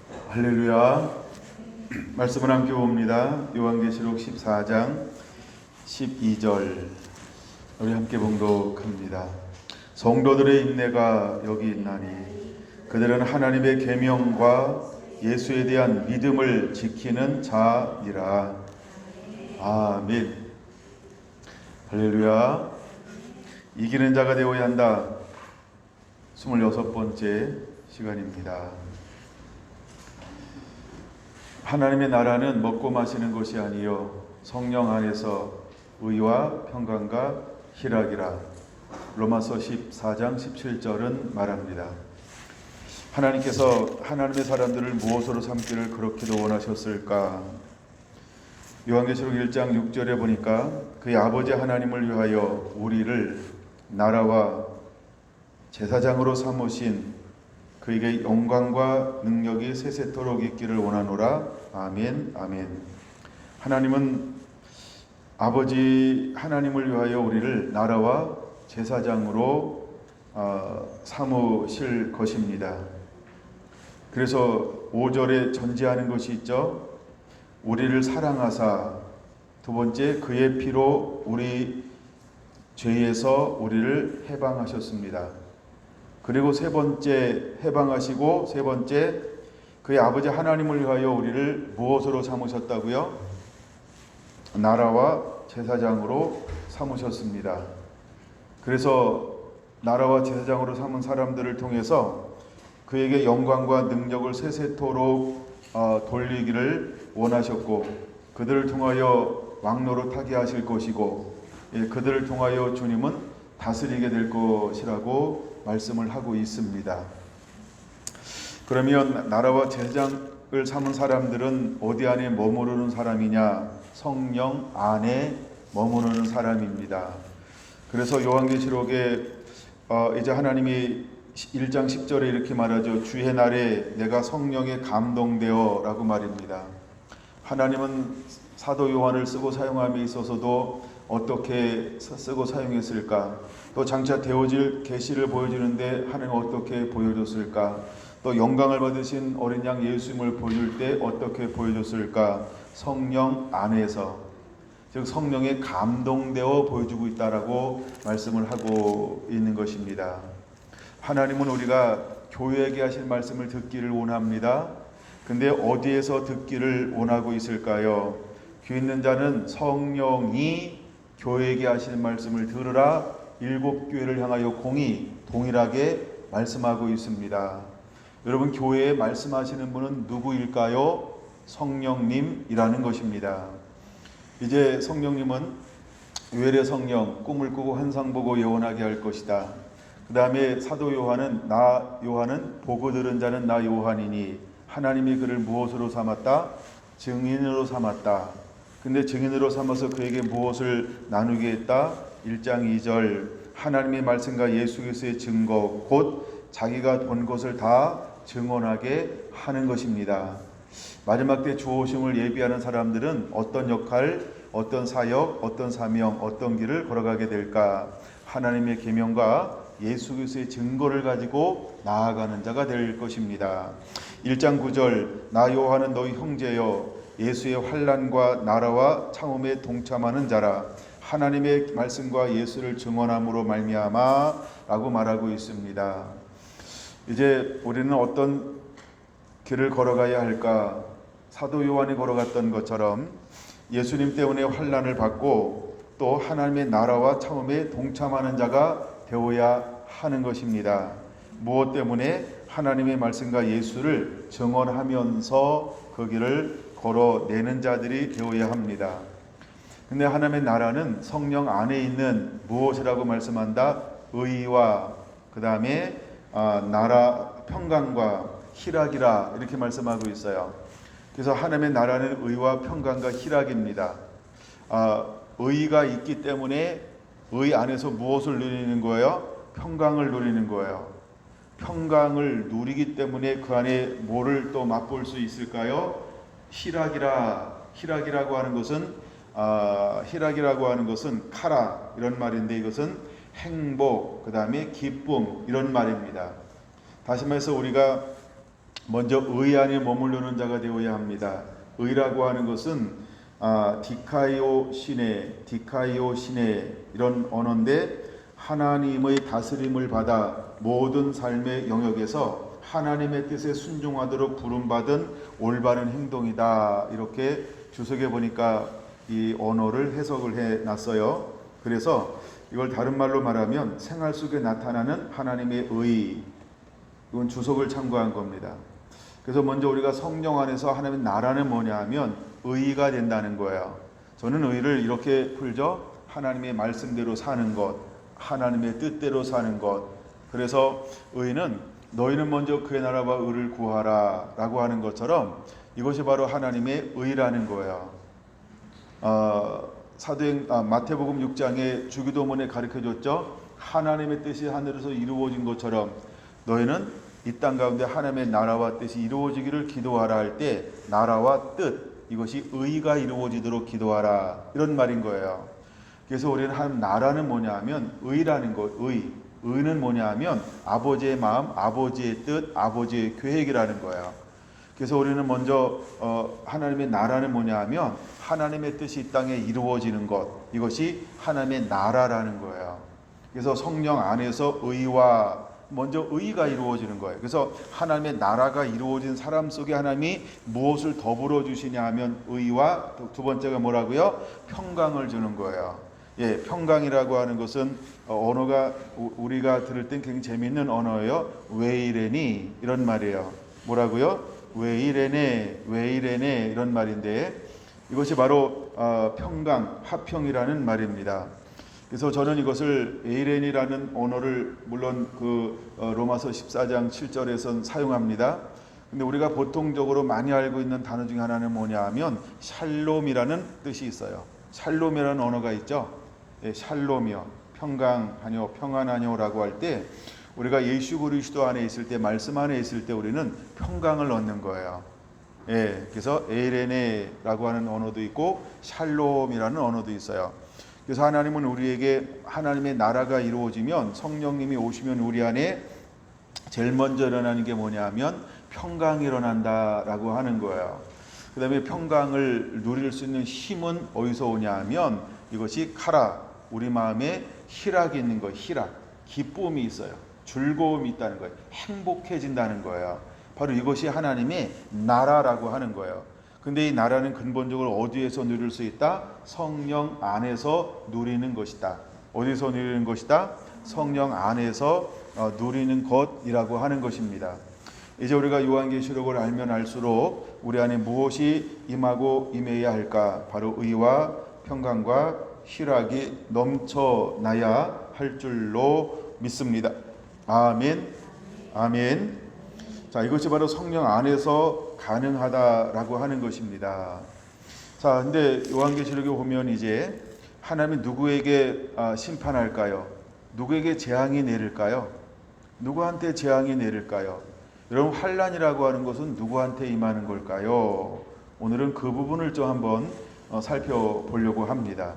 할렐루야. 말씀을 함께 봅니다. 요한계시록 14장 12절 우리 함께 봉독합니다. 성도들의 인내가 여기 있나니 그들은 하나님의 계명과 예수에 대한 믿음을 지키는 자니라. 아멘. 할렐루야. 이기는 자가 되어야 한다. 26번째 시간입니다. 하나님의 나라는 먹고 마시는 것이 아니요 성령 안에서 의와 평강과 희락이라. 로마서 14장 17절은 말합니다. 하나님께서 하나님의 사람들을 무엇으로 삼기를 그렇게도 원하셨을까? 요한계시록 1장 6절에 보니까 그의 아버지 하나님을 위하여 우리를 나라와 제사장으로 삼으신 그에게 영광과 능력이 세세토록 있기를 원하노라. 아멘. 아멘. 하나님은 아버지 하나님을 위하여 우리를 나라와 제사장으로 삼으실 것입니다. 그래서 5절에 전제하는 것이 있죠. 우리를 사랑하사, 두 번째 그의 피로 우리 죄에서 우리를 해방하셨습니다. 그리고 세 번째 해방하시고 세 번째 그의 아버지 하나님을 위하여 우리를 무엇으로 삼으셨다고요? 나라와 제사장으로 삼으셨습니다. 그래서 나라와 제사장으로 삼은 사람들을 통해서 그에게 영광과 능력을 세세토록 돌리기를 원하셨고, 그들을 통하여 왕노릇하게 하실 것이고, 그들을 통하여 주님은 다스리게 될 것이라고 말씀을 하고 있습니다. 그러면 나라와 제사장을 삼은 사람들은 어디 안에 머무르는 사람이냐? 성령 안에 머무르는 사람입니다. 그래서 요한계시록에 이제 하나님이 1장 10절에 이렇게 말하죠. 주의 날에 내가 성령에 감동되어 라고 말입니다. 하나님은 사도 요한을 쓰고 사용함에 있어서도 어떻게 쓰고 사용했을까? 또 장차 되어질 계시를 보여주는데 하나님 어떻게 보여줬을까? 또 영광을 받으신 어린 양 예수님을 보여줄 때 어떻게 보여줬을까? 성령 안에서, 즉 성령에 감동되어 보여주고 있다라고 말씀을 하고 있는 것입니다. 하나님은 우리가 교회에게 하실 말씀을 듣기를 원합니다. 근데 어디에서 듣기를 원하고 있을까요? 귀 있는 자는 성령이 교회에게 하시는 말씀을 들으라. 7교회를 향하여 공의 동일하게 말씀하고 있습니다. 여러분, 교회에 말씀하시는 분은 누구일까요? 성령님이라는 것입니다. 이제 성령님은 외래 성령, 꿈을 꾸고 환상 보고 예언하게 할 것이다. 그 다음에 사도 요한은 나 요한은 보고 들은 자는 나 요한이니 하나님이 그를 무엇으로 삼았다? 증인으로 삼았다. 근데 증인으로 삼아서 그에게 무엇을 나누게 했다? 1장 2절 하나님의 말씀과 예수 그리스도의 증거 곧 자기가 본 것을 다 증언하게 하는 것입니다. 마지막 때 주 오심을 예비하는 사람들은 어떤 역할, 어떤 사역, 어떤 사명, 어떤 길을 걸어가게 될까? 하나님의 계명과 예수 그리스도의 증거를 가지고 나아가는 자가 될 것입니다. 1장 9절 나 요한은 너희 형제여 예수의 환난과 나라와 참음에 동참하는 자라. 하나님의 말씀과 예수를 증언함으로 말미암아 라고 말하고 있습니다. 이제 우리는 어떤 길을 걸어가야 할까? 사도 요한이 걸어갔던 것처럼 예수님 때문에 환난을 받고 또 하나님의 나라와 참음에 동참하는 자가 되어야 하는 것입니다. 무엇 때문에? 하나님의 말씀과 예수를 증언하면서 그 길을 걸어내는 자들이 되어야 합니다. 근데 하나님의 나라는 성령 안에 있는 무엇이라고 말씀한다? 의와 그 다음에 나라 평강과 희락이라 이렇게 말씀하고 있어요. 그래서 하나님의 나라는 의와 평강과 희락입니다. 의가 있기 때문에 의 안에서 무엇을 누리는 거예요? 평강을 누리는 거예요. 평강을 누리기 때문에 그 안에 뭐를 또 맛볼 수 있을까요? 희락이라고 하는 것은 카라 이런 말인데 이것은 행복, 그 다음에 기쁨 이런 말입니다. 다시 말해서 우리가 먼저 의 안에 머무르는 자가 되어야 합니다. 의라고 하는 것은 디카이오 시네 이런 언어인데 하나님의 다스림을 받아 모든 삶의 영역에서 하나님의 뜻에 순종하도록 부름받은 올바른 행동이다. 이렇게 주석에 보니까 이 언어를 해석을 해놨어요. 그래서 이걸 다른 말로 말하면 생활 속에 나타나는 하나님의 의, 이건 주석을 참고한 겁니다. 그래서 먼저 우리가 성령 안에서 하나님의 나라는 뭐냐 하면 의가 된다는 거예요. 저는 의를 이렇게 풀죠. 하나님의 말씀대로 사는 것, 하나님의 뜻대로 사는 것. 그래서 의는 너희는 먼저 그의 나라와 의를 구하라 라고 하는 것처럼 이것이 바로 하나님의 의라는 거예요. 마태복음 6장에 주기도문에 가르쳐줬죠. 하나님의 뜻이 하늘에서 이루어진 것처럼 너희는 이 땅 가운데 하나님의 나라와 뜻이 이루어지기를 기도하라 할 때 나라와 뜻, 이것이 의가 이루어지도록 기도하라 이런 말인 거예요. 그래서 우리는 하나님 나라는 뭐냐 하면 의라는 것, 의는 뭐냐 하면 아버지의 마음, 아버지의 뜻, 아버지의 계획이라는 거예요. 그래서 우리는 먼저 하나님의 나라는 뭐냐 하면 하나님의 뜻이 이 땅에 이루어지는 것, 이것이 하나님의 나라라는 거예요. 그래서 성령 안에서 먼저 의가 이루어지는 거예요. 그래서 하나님의 나라가 이루어진 사람 속에 하나님이 무엇을 더불어 주시냐 하면 의와 두 번째가 뭐라고요? 평강을 주는 거예요. 예, 평강이라고 하는 것은 언어가 우리가 들을 땐 굉장히 재미있는 언어예요. 왜 이래니? 이런 말이에요. 뭐라고요? 왜 이래네 이런 말인데 이것이 바로 평강, 화평이라는 말입니다. 그래서 저는 이것을 에이렌이라는 언어를 물론 로마서 14장 7절에선 사용합니다. 근데 우리가 보통적으로 많이 알고 있는 단어 중에 하나는 뭐냐 하면 샬롬이라는 뜻이 있어요. 샬롬이라는 언어가 있죠. 예, 샬롬이요. 평강하뇨, 평안하뇨라고 할 때 우리가 예수 그리스도 안에 있을 때, 말씀 안에 있을 때 우리는 평강을 얻는 거예요. 예, 그래서 에이레네라고 하는 언어도 있고 샬롬이라는 언어도 있어요. 그래서 하나님은 우리에게 하나님의 나라가 이루어지면 성령님이 오시면 우리 안에 제일 먼저 일어나는 게 뭐냐 하면 평강이 일어난다라고 하는 거예요. 그 다음에 평강을 누릴 수 있는 힘은 어디서 오냐 하면 이것이 우리 마음에 희락이 있는 거예요. 희락, 기쁨이 있어요. 즐거움이 있다는 거예요. 행복해진다는 거예요. 바로 이것이 하나님의 나라라고 하는 거예요. 근데 이 나라는 근본적으로 어디에서 누릴 수 있다? 성령 안에서 누리는 것이다. 어디서 누리는 것이다? 성령 안에서 누리는 것이라고 하는 것입니다. 이제 우리가 요한계시록을 알면 알수록 우리 안에 무엇이 임하고 임해야 할까? 바로 의와 평강과 희락이 넘쳐나야 할 줄로 믿습니다. 아멘. 아멘. 자, 이것이 바로 성령 안에서 가능하다라고 하는 것입니다. 자, 근데 요한계시록에 보면 이제 하나님이 누구에게 심판할까요? 누구에게 재앙이 내릴까요? 누구한테 재앙이 내릴까요? 여러분, 환난이라고 하는 것은 누구한테 임하는 걸까요? 오늘은 그 부분을 좀 한번 살펴보려고 합니다.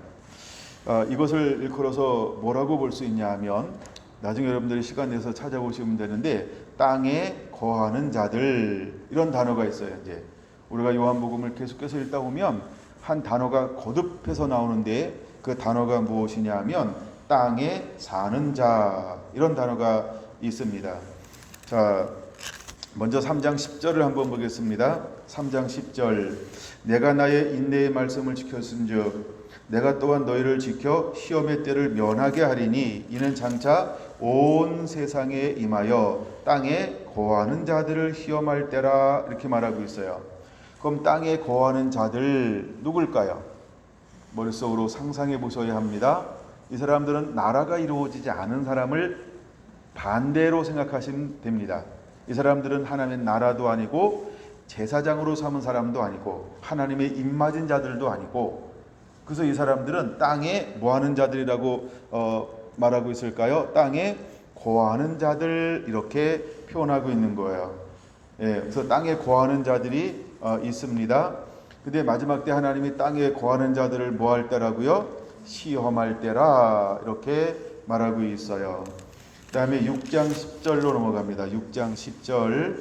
이것을 일컬어서 뭐라고 볼 수 있냐 하면 나중에 여러분들이 시간 내서 찾아보시면 되는데 땅에 거하는 자들 이런 단어가 있어요. 이제 우리가 요한복음을 계속해서 읽다 보면 한 단어가 거듭해서 나오는데 그 단어가 무엇이냐 하면 땅에 사는 자 이런 단어가 있습니다. 자, 먼저 3장 10절을 한번 보겠습니다. 3장 10절 내가 나의 인내의 말씀을 지켰은즉 내가 또한 너희를 지켜 시험의 때를 면하게 하리니 이는 장차 온 세상에 임하여 땅에 거하는 자들을 시험할 때라 이렇게 말하고 있어요. 그럼 땅에 거하는 자들 누굴까요? 머릿속으로 상상해 보셔야 합니다. 이 사람들은 나라가 이루어지지 않은 사람을 반대로 생각하시면 됩니다. 이 사람들은 하나님의 나라도 아니고 제사장으로 삼은 사람도 아니고 하나님의 입맞은 자들도 아니고 그래서 이 사람들은 땅에 뭐하는 자들이라고 말하고 있을까요? 땅에 거하는 자들 이렇게 표현하고 있는 거예요. 예, 그래서 땅에 거하는 자들이 있습니다. 근데 마지막 때 하나님이 땅에 거하는 자들을 뭐 할 때라고요? 시험할 때라 이렇게 말하고 있어요. 그 다음에 6장 10절로 넘어갑니다. 6장 10절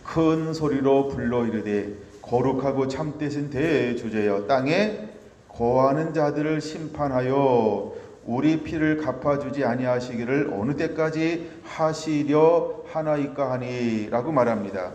큰 소리로 불러 이르되 거룩하고 참되신 대주제여 땅에 거하는 자들을 심판하여 우리 피를 갚아주지 아니하시기를 어느 때까지 하시려 하나이까 하니라고 말합니다.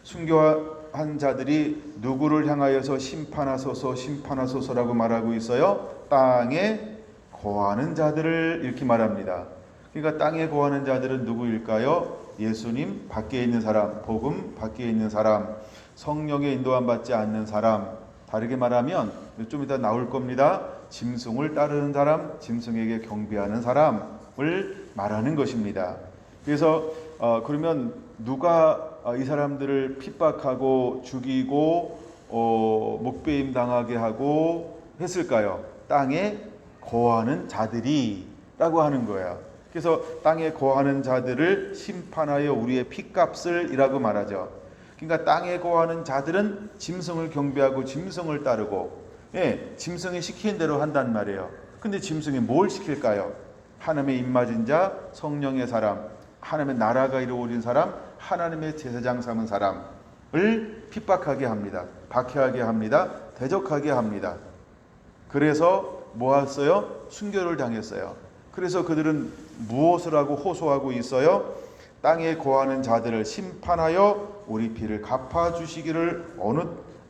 순교한 자들이 누구를 향하여서 심판하소서 심판하소서라고 말하고 있어요? 땅에 거하는 자들을 이렇게 말합니다. 그러니까 땅에 거하는 자들은 누구일까요? 예수님 밖에 있는 사람, 복음 밖에 있는 사람, 성령의 인도함 받지 않는 사람, 다르게 말하면 좀 이따 나올 겁니다. 짐승을 따르는 사람, 짐승에게 경배하는 사람을 말하는 것입니다. 그래서 그러면 누가 이 사람들을 핍박하고 죽이고 목배임 당하게 하고 했을까요? 땅에 거하는 자들이라고 하는 거예요. 그래서 땅에 거하는 자들을 심판하여 우리의 핏값을 이라고 말하죠. 그러니까 땅에 거하는 자들은 짐승을 경배하고 짐승을 따르고 짐승이 시키는 대로 한단 말이에요. 근데 짐승이 뭘 시킬까요? 하나님의 입맞은 자, 성령의 사람, 하나님의 나라가 이루어진 사람, 하나님의 제사장 삼은 사람을 핍박하게 합니다. 박해하게 합니다. 대적하게 합니다. 그래서 뭐 했어요? 순교를 당했어요. 그래서 그들은 무엇을 하고 호소하고 있어요? 땅에 거하는 자들을 심판하여 우리 피를 갚아주시기를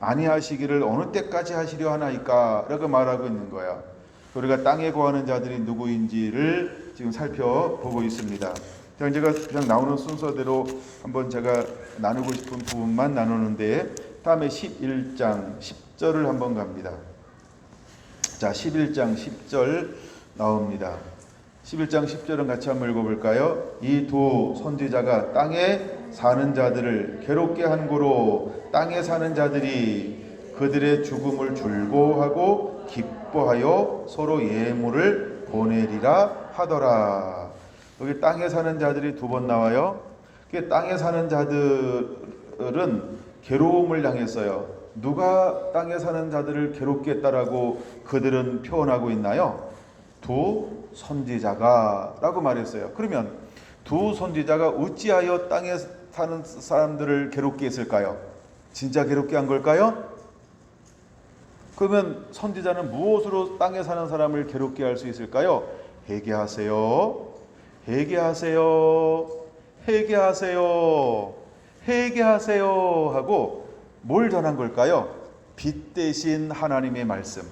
아니하시기를 어느 때까지 하시려 하나이까 라고 말하고 있는 거야. 우리가 땅에 거하는 자들이 누구인지를 지금 살펴보고 있습니다. 제가 그냥 나오는 순서대로 한번 제가 나누고 싶은 부분만 나누는데 다음에 11장 10절을 한번 갑니다. 자, 11장 10절 나옵니다. 11장 10절은 같이 한번 읽어볼까요? 이 두 선지자가 땅에 사는 자들을 괴롭게 한 고로 땅에 사는 자들이 그들의 죽음을 줄고하고 기뻐하여 서로 예물을 보내리라 하더라. 여기 땅에 사는 자들이 두 번 나와요. 땅에 사는 자들은 괴로움을 당했어요. 누가 땅에 사는 자들을 괴롭게 했다라고 그들은 표현하고 있나요? 두 선지자가 라고 말했어요. 그러면 두 선지자가 어찌하여 땅에 사는 사람들을 괴롭게 했을까요? 진짜 괴롭게 한 걸까요? 그러면 선지자는 무엇으로 땅에 사는 사람을 괴롭게 할 수 있을까요? 회개하세요. 회개하세요. 회개하세요. 회개하세요 하고 뭘 전한 걸까요? 빛 대신 하나님의 말씀,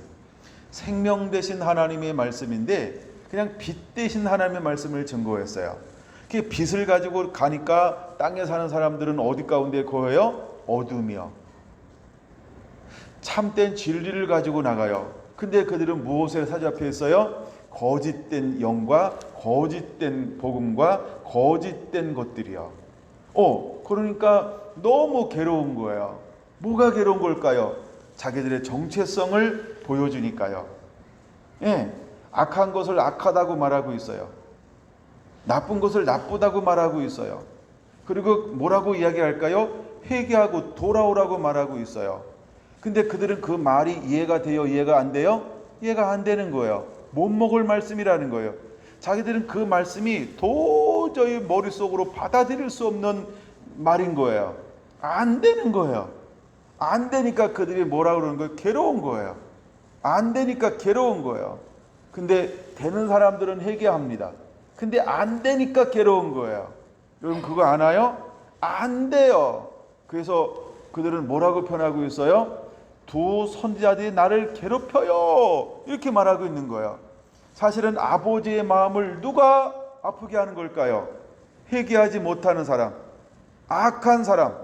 생명 대신 하나님의 말씀인데 그냥 빛 대신 하나님의 말씀을 증거했어요. 그 빛을 가지고 가니까 땅에 사는 사람들은 어디 가운데 거해요? 어둠이요. 참된 진리를 가지고 나가요. 근데 그들은 무엇에 사로잡혀 있어요? 거짓된 영과 거짓된 복음과 거짓된 것들이요. 그러니까 너무 괴로운 거예요. 뭐가 괴로운 걸까요? 자기들의 정체성을 보여주니까요. 악한 것을 악하다고 말하고 있어요. 나쁜 것을 나쁘다고 말하고 있어요. 그리고 뭐라고 이야기할까요? 회개하고 돌아오라고 말하고 있어요. 근데 그들은 그 말이 이해가 돼요? 이해가 안 돼요? 이해가 안 되는 거예요. 못 먹을 말씀이라는 거예요. 자기들은 그 말씀이 도저히 머릿속으로 받아들일 수 없는 말인 거예요. 안 되는 거예요. 안 되니까 그들이 뭐라 그러는 거예요? 괴로운 거예요. 안 되니까 괴로운 거예요. 근데 되는 사람들은 회개합니다. 근데 안 되니까 괴로운 거예요. 여러분 그거 아나요? 안 돼요. 그래서 그들은 뭐라고 표현하고 있어요? 두 선지자들이 나를 괴롭혀요. 이렇게 말하고 있는 거예요. 사실은 아버지의 마음을 누가 아프게 하는 걸까요? 회개하지 못하는 사람, 악한 사람,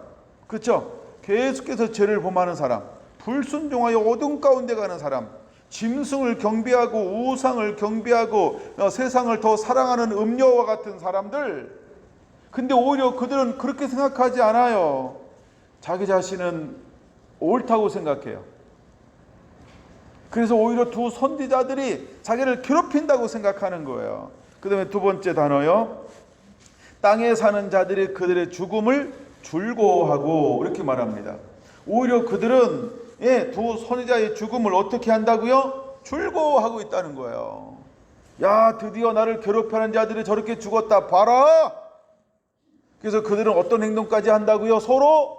그렇죠? 계속해서 죄를 범하는 사람, 불순종하여 어둠 가운데 가는 사람, 짐승을 경배하고 우상을 경배하고 세상을 더 사랑하는 음녀와 같은 사람들. 근데 오히려 그들은 그렇게 생각하지 않아요. 자기 자신은 옳다고 생각해요. 그래서 오히려 두 선지자들이 자기를 괴롭힌다고 생각하는 거예요. 그 다음에 두 번째 단어요. 땅에 사는 자들이 그들의 죽음을 줄고하고 이렇게 말합니다. 오히려 그들은 두 선지자의 죽음을 어떻게 한다고요? 줄고하고 있다는 거예요. 야, 드디어 나를 괴롭히는 자들이 저렇게 죽었다. 봐라. 그래서 그들은 어떤 행동까지 한다고요? 서로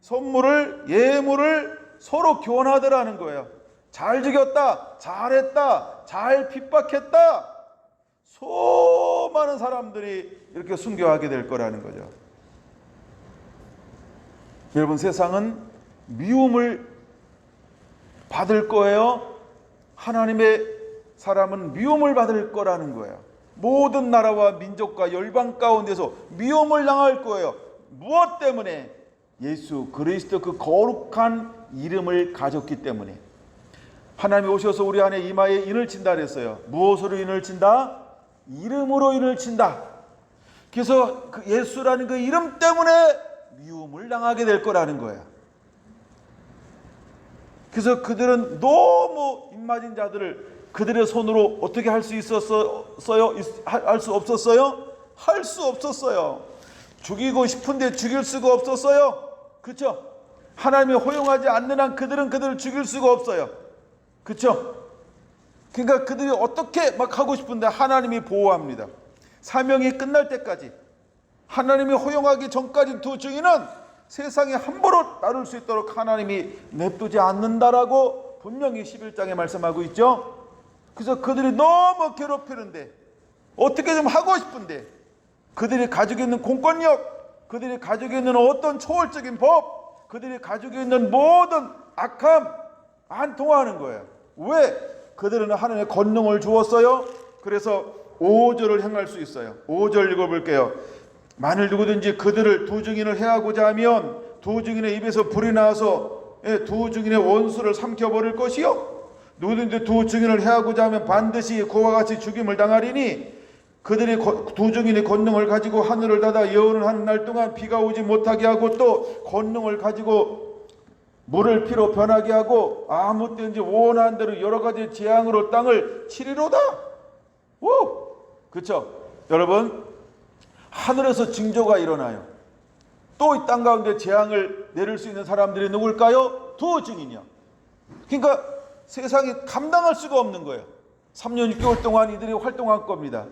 선물을, 예물을 서로 교환하더라는 거예요. 잘 죽였다, 잘했다, 잘 핍박했다. 수많은 사람들이 이렇게 순교하게 될 거라는 거죠. 여러분, 세상은 미움을 받을 거예요. 하나님의 사람은 미움을 받을 거라는 거예요. 모든 나라와 민족과 열방 가운데서 미움을 당할 거예요. 무엇 때문에? 예수 그리스도 그 거룩한 이름을 가졌기 때문에. 하나님이 오셔서 우리 안에 이마에 인을 친다 그랬어요. 무엇으로 인을 친다? 이름으로 인을 친다. 그래서 그 예수라는 그 이름 때문에 미움을 당하게 될 거라는 거야. 그래서 그들은 너무 입맞은 자들을 그들의 손으로 어떻게 할 수 있었어요? 할 수 없었어요? 할 수 없었어요. 죽이고 싶은데 죽일 수가 없었어요. 그렇죠? 하나님이 허용하지 않는 한 그들을 죽일 수가 없어요. 그렇죠? 그러니까 그들이 어떻게 막 하고 싶은데 하나님이 보호합니다. 사명이 끝날 때까지, 하나님이 허용하기 전까지 두 증인은 세상에 함부로 나눌 수 있도록 하나님이 냅두지 않는다라고 분명히 11장에 말씀하고 있죠. 그래서 그들이 너무 괴롭히는데, 어떻게 좀 하고 싶은데, 그들이 가지고 있는 공권력, 그들이 가지고 있는 어떤 초월적인 법, 그들이 가지고 있는 모든 악함 안 통하는 거예요. 왜? 그들은 하나님의 권능을 주었어요. 그래서 5절을 행할 수 있어요. 5절 읽어볼게요. 만일 누구든지 그들을 두 증인을 해하고자 하면 두 증인의 입에서 불이 나와서 두 증인의 원수를 삼켜버릴 것이요, 누구든지 두 증인을 해하고자 하면 반드시 그와 같이 죽임을 당하리니, 그들이 두 증인의 권능을 가지고 하늘을 닫아 예언을 하는 날 동안 비가 오지 못하게 하고, 또 권능을 가지고 물을 피로 변하게 하고 아무 때든지 원하는 대로 여러 가지 재앙으로 땅을 치리로다. 오! 그렇죠? 여러분, 하늘에서 징조가 일어나요. 또 이 땅 가운데 재앙을 내릴 수 있는 사람들이 누굴까요? 두 증인이요. 그러니까 세상이 감당할 수가 없는 거예요. 3년 6개월 동안 이들이 활동할 겁니다.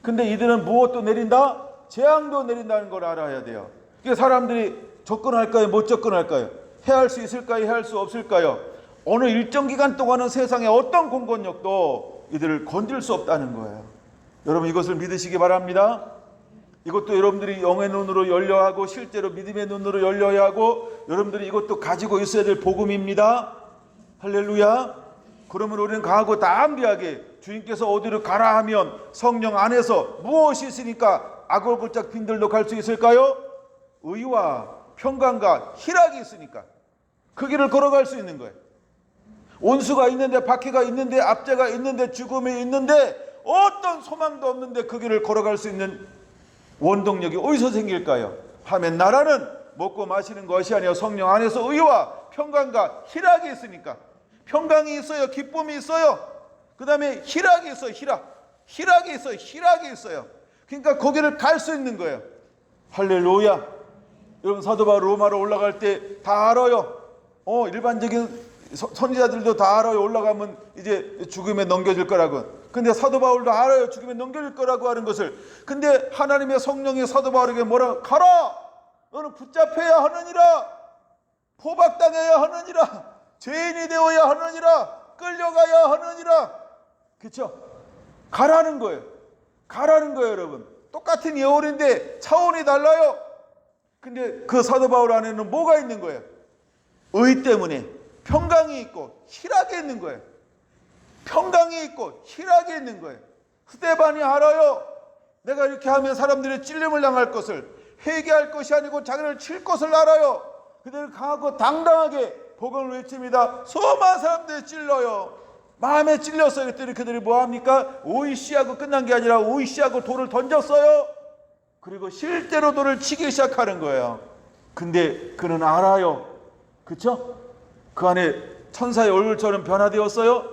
근데 이들은 무엇도 내린다? 재앙도 내린다는 걸 알아야 돼요. 그러니까 사람들이 접근할까요? 못 접근할까요? 해할 수 있을까요? 해할 수 없을까요? 어느 일정 기간 동안은 세상의 어떤 공권력도 이들을 건질 수 없다는 거예요. 여러분, 이것을 믿으시기 바랍니다. 이것도 여러분들이 영의 눈으로 열려야 하고 실제로 믿음의 눈으로 열려야 하고, 여러분들이 이것도 가지고 있어야 될 복음입니다. 할렐루야. 그러면 우리는 강하고 담대하게 주님께서 어디로 가라 하면 성령 안에서 무엇이 있으니까 아골골짝 빈들도 갈 수 있을까요? 의와 평강과 희락이 있으니까 그 길을 걸어갈 수 있는 거예요. 온수가 있는데, 박해가 있는데, 압제가 있는데, 죽음이 있는데, 어떤 소망도 없는데 그 길을 걸어갈 수 있는 원동력이 어디서 생길까요? 하면 나라는 먹고 마시는 것이 아니라 성령 안에서 의와 평강과 희락이 있으니까. 평강이 있어요. 기쁨이 있어요. 그 다음에 희락이 있어요. 희락이 있어요. 희락이 있어요. 그러니까 거기를 갈 수 있는 거예요. 할렐루야. 여러분, 사도 바울 로마로 올라갈 때 다 알아요. 일반적인 선지자들도 다 알아요. 올라가면 이제 죽음에 넘겨질 거라고. 근데 사도 바울도 알아요. 죽음에 넘겨질 거라고 하는 것을. 근데 하나님의 성령이 사도 바울에게 뭐라고? 가라! 너는 붙잡혀야 하느니라. 포박당해야 하느니라. 죄인이 되어야 하느니라. 끌려가야 하느니라. 그렇죠? 가라는 거예요. 가라는 거예요, 여러분. 똑같은 예언인데 차원이 달라요. 근데 그 사도 바울 안에는 뭐가 있는 거예요? 의 때문에 평강이 있고 희락이 있는 거예요. 평강이 있고 희락이 있는 거예요. 스데반이 알아요. 내가 이렇게 하면 사람들이 찔림을 당할 것을, 회개할 것이 아니고 자기를 칠 것을 알아요. 그들을 강하고 당당하게 복음을 외칩니다. 수많은 사람들이 찔러요. 마음에 찔렸어요. 그랬더니 그들이 뭐합니까? 오이씨하고 끝난 게 아니라 오이씨하고 돌을 던졌어요. 그리고 실제로 돌을 치기 시작하는 거예요. 근데 그는 알아요. 그렇죠? 그 안에 천사의 얼굴처럼 변화되었어요.